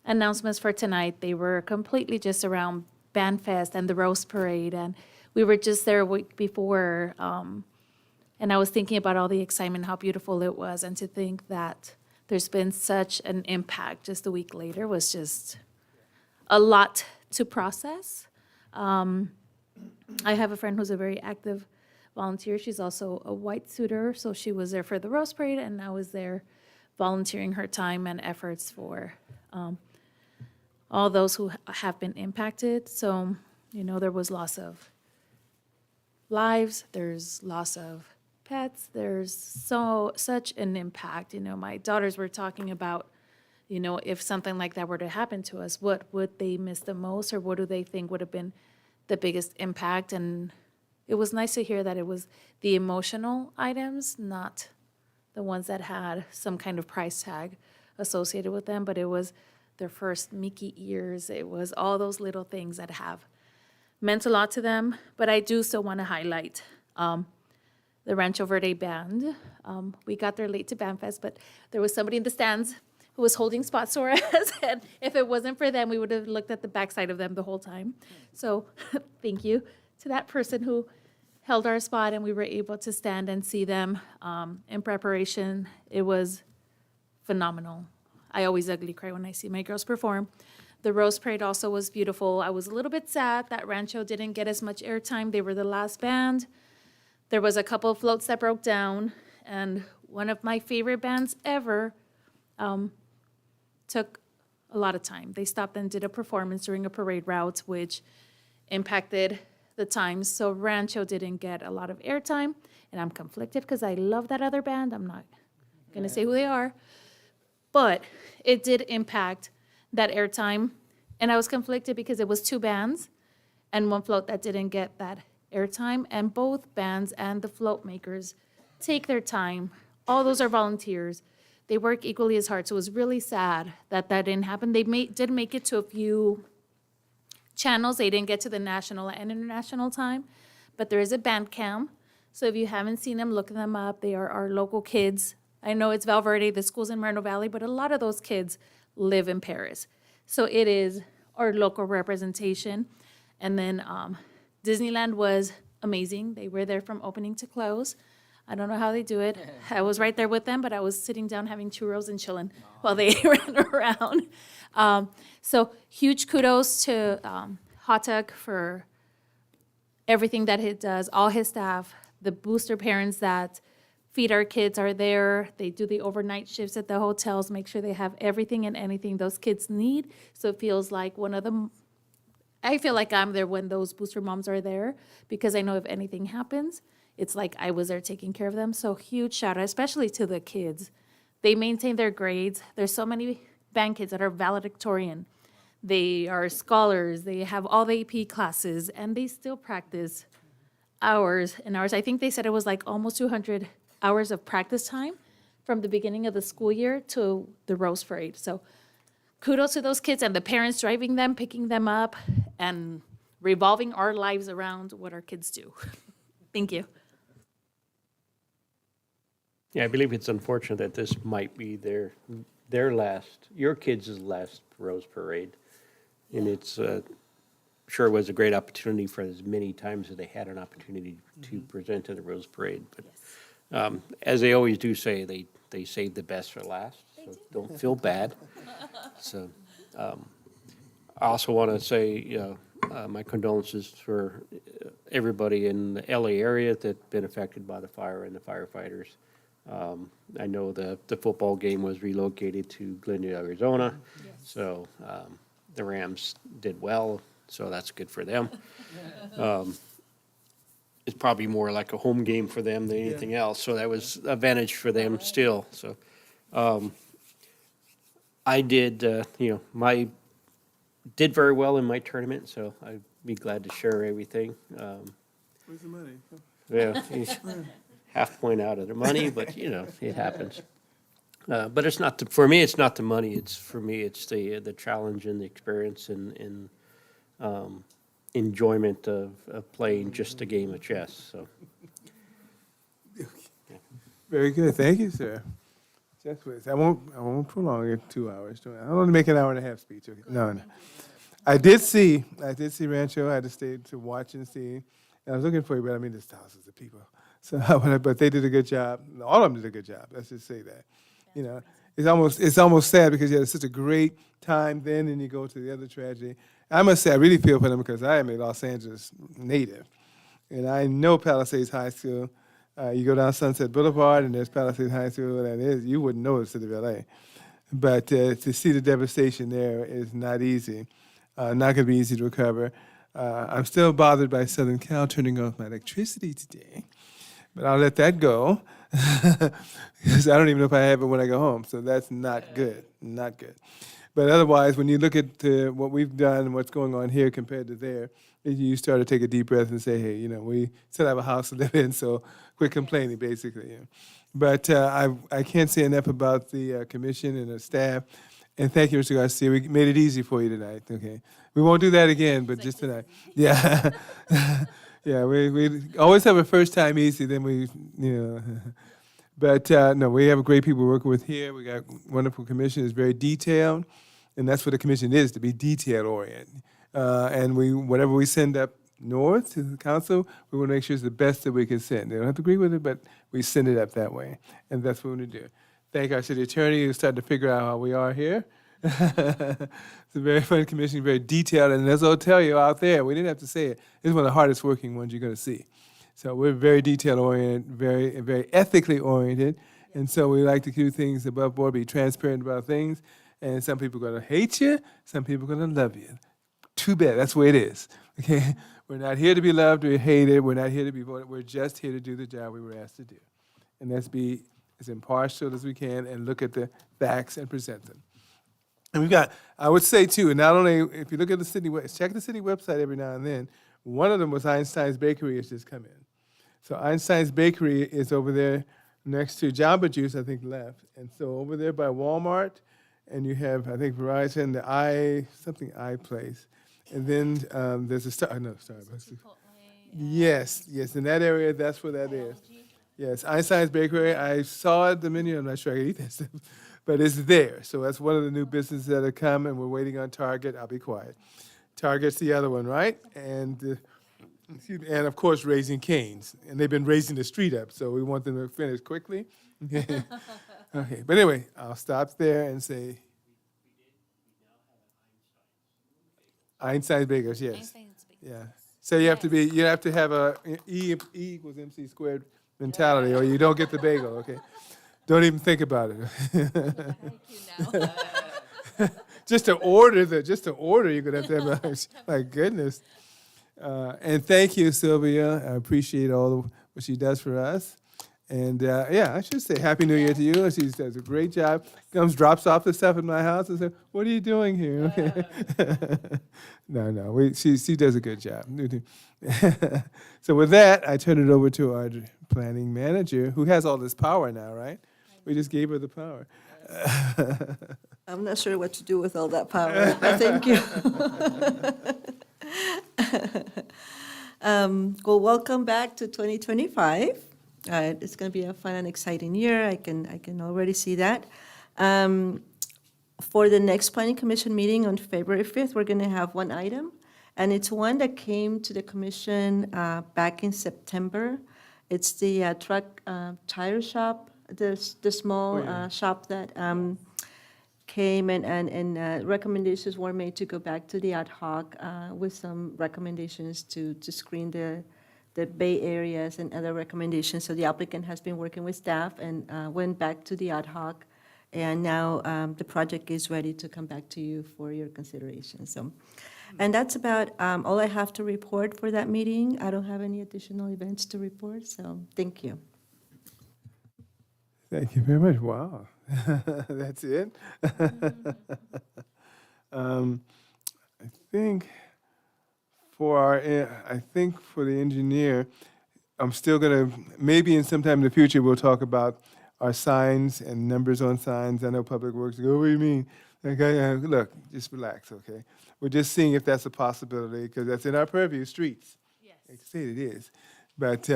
announcements for tonight, they were completely just around Band Fest and the Rose Parade, and we were just there a week before, and I was thinking about all the excitement, how beautiful it was, and to think that there's been such an impact just a week later was just a lot to process. I have a friend who's a very active volunteer. She's also a white suitor, so she was there for the Rose Parade, and I was there volunteering her time and efforts for all those who have been impacted. So, there was loss of lives, there's loss of pets, there's such an impact. My daughters were talking about, if something like that were to happen to us, what would they miss the most, or what do they think would have been the biggest impact? And it was nice to hear that it was the emotional items, not the ones that had some kind of price tag associated with them, but it was their first Mickey ears. It was all those little things that have meant a lot to them. But I do still want to highlight the Rancho Verde Band. We got there late to Band Fest, but there was somebody in the stands who was holding spots for us. And if it wasn't for them, we would have looked at the backside of them the whole time. So thank you to that person who held our spot, and we were able to stand and see them in preparation. It was phenomenal. I always ugly cry when I see my girls perform. The Rose Parade also was beautiful. I was a little bit sad that Rancho didn't get as much airtime. They were the last band. There was a couple of floats that broke down, and one of my favorite bands ever took a lot of time. They stopped and did a performance during a parade route, which impacted the times. So Rancho didn't get a lot of airtime, and I'm conflicted because I love that other band. I'm not going to say who they are. But it did impact that airtime, and I was conflicted because it was two bands and one float that didn't get that airtime, and both bands and the float makers take their time. All those are volunteers. They work equally as hard, so it was really sad that that didn't happen. They did make it to a few channels. They didn't get to the national and international time, but there is a band cam, so if you haven't seen them, look them up. They are our local kids. I know it's Valverde, the school's in Moreno Valley, but a lot of those kids live in Paris. So it is our local representation. And then Disneyland was amazing. They were there from opening to close. I don't know how they do it. I was right there with them, but I was sitting down having churros and chilling while they ran around. So huge kudos to Hatuk for everything that he does, all his staff, the booster parents that feed our kids are there. They do the overnight shifts at the hotels, make sure they have everything and anything those kids need. So it feels like one of them, I feel like I'm there when those booster moms are there, because I know if anything happens, it's like I was there taking care of them. So huge shout out, especially to the kids. They maintain their grades. There's so many band kids that are valedictorian. They are scholars. They have all the AP classes, and they still practice hours and hours. I think they said it was like almost 200 hours of practice time from the beginning of the school year to the Rose Parade. So kudos to those kids and the parents driving them, picking them up, and revolving our lives around what our kids do. Thank you. Yeah, I believe it's unfortunate that this might be your kids' last Rose Parade. And it's, sure it was a great opportunity for as many times as they had an opportunity to present in the Rose Parade. But as they always do say, they save the best for last, so don't feel bad. So I also want to say my condolences for everybody in the LA area that's been affected by the fire and the firefighters. I know the football game was relocated to Glendale, Arizona, so the Rams did well, so that's good for them. It's probably more like a home game for them than anything else, so that was an advantage for them still. So I did, did very well in my tournament, so I'd be glad to share everything. Where's the money? Yeah, he's half point out of the money, but it happens. But it's not, for me, it's not the money. For me, it's the challenge and the experience and enjoyment of playing just a game of chess, so. Very good. Thank you, sir. Just wait. I won't prolong it 2 hours. I'll only make an hour and a half speech. Okay. No. I did see Rancho. I had to stay to watch and see. And I was looking for you, but I mean, there's thousands of people. So, but they did a good job. All of them did a good job. Let's just say that. You know, it's almost sad because you had such a great time then, and you go to the other tragedy. I must say, I really feel for them because I am a Los Angeles native, and I know Palisades High School. You go down Sunset Boulevard, and there's Palisades High School, and you wouldn't know it's the city of LA. But to see the devastation there is not easy. Not going to be easy to recover. I'm still bothered by Southern Cal turning off my electricity today, but I'll let that go because I don't even know if I have it when I go home. So that's not good, not good. But otherwise, when you look at what we've done and what's going on here compared to there, you start to take a deep breath and say, hey, you know, we still have a house to live in, so quit complaining, basically. Yeah. But I can't say enough about the commission and the staff. And thank you, Mr. Garcia. We made it easy for you tonight, okay? We won't do that again, but just tonight. Yeah. Yeah, we always have a first time easy, then we, you know. But no, we have great people working with here. We got wonderful commission. It's very detailed, and that's what the commission is, to be detail oriented. And whatever we send up north to the council, we want to make sure it's the best that we can send. They don't have to agree with it, but we send it up that way, and that's what we want to do. Thank our city attorney who's starting to figure out how we are here. It's a very fun commission, very detailed, and as I'll tell you out there, we didn't have to say it. It's one of the hardest working ones you're going to see. So we're very detail oriented, very ethically oriented, and so we like to do things above board, be transparent about things. And some people are going to hate you, some people are going to love you. Too bad. That's the way it is. Okay, we're not here to be loved or hated. We're not here to be voted. We're just here to do the job we were asked to do, and that's be as impartial as we can and look at the facts and present them. And we've got, I would say too, and not only if you look at the city, check the city website every now and then. One of them was Einstein's Bakery has just come in. So Einstein's Bakery is over there next to Jamba Juice, I think left. And so over there by Walmart, and you have, I think, Verizon, the I place. And then there's a Starbucks. Yes, in that area, that's where that is. Yes, Einstein's Bakery. I saw it, the menu. I'm not sure I can eat that stuff, but it's there. So that's one of the new businesses that have come, and we're waiting on Target. I'll be quiet. Target's the other one, right? And and of course, Raising Cane's. And they've been raising the street up, so we want them to finish quickly. Okay, but anyway, I'll stop there and say Einstein's Bakers, yes. Einstein's Bakers. Yeah. So you have to have a E equals MC squared mentality, or you don't get the bagel, okay? Don't even think about it. Just to order, you're gonna have to have my goodness. And thank you, Sylvia. I appreciate all what she does for us. And I should say Happy New Year to you. She does a great job. Drops off the stuff at my house and says, "What are you doing here?" Okay. No. She does a good job. So with that, I turn it over to our planning manager, who has all this power now, right? We just gave her the power. I'm not sure what to do with all that power, but thank you. Well, welcome back to 2025. It's going to be a fun and exciting year. I can already see that. For the next Planning Commission meeting on February 5th, we're going to have one item, and it's one that came to the commission back in September. It's the truck tire shop, the small shop that came and recommendations were made to go back to the ad hoc with some recommendations to screen the Bay areas and other recommendations. So the applicant has been working with staff and went back to the ad hoc, and now the project is ready to come back to you for your consideration. So, and that's about all I have to report for that meeting. I don't have any additional events to report, so thank you. Thank you very much. Wow. That's it? I think for the engineer, I'm still going to, maybe in sometime in the future, we'll talk about our signs and numbers on signs. I know Public Works go, what do you mean? Okay, look, just relax, okay? We're just seeing if that's a possibility, because that's in our purview, streets. Yes. I say it is. But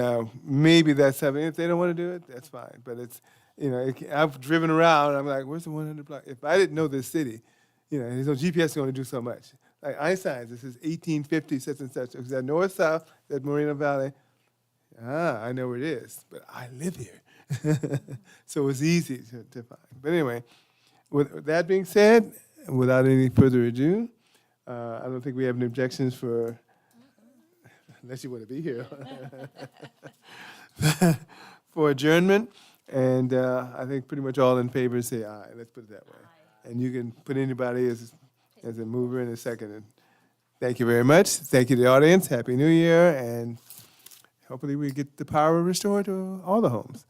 maybe that's something, if they don't want to do it, that's fine. But it's, you know, I've driven around, I'm like, where's the 100 block? If I didn't know this city, you know, there's no GPS going to do so much. Like Einstein's, this is 1850, such and such. Is that north, south, that Moreno Valley? I know where it is, but I live here. So it's easy to find. But anyway, with that being said, without any further ado, I don't think we have any objections for, unless you want to be here, for adjournment. And I think pretty much all in favor say aye. Let's put it that way. And you can put anybody as a mover and a second. Thank you very much. Thank you to the audience. Happy New Year. And hopefully we get the power restored to all the homes.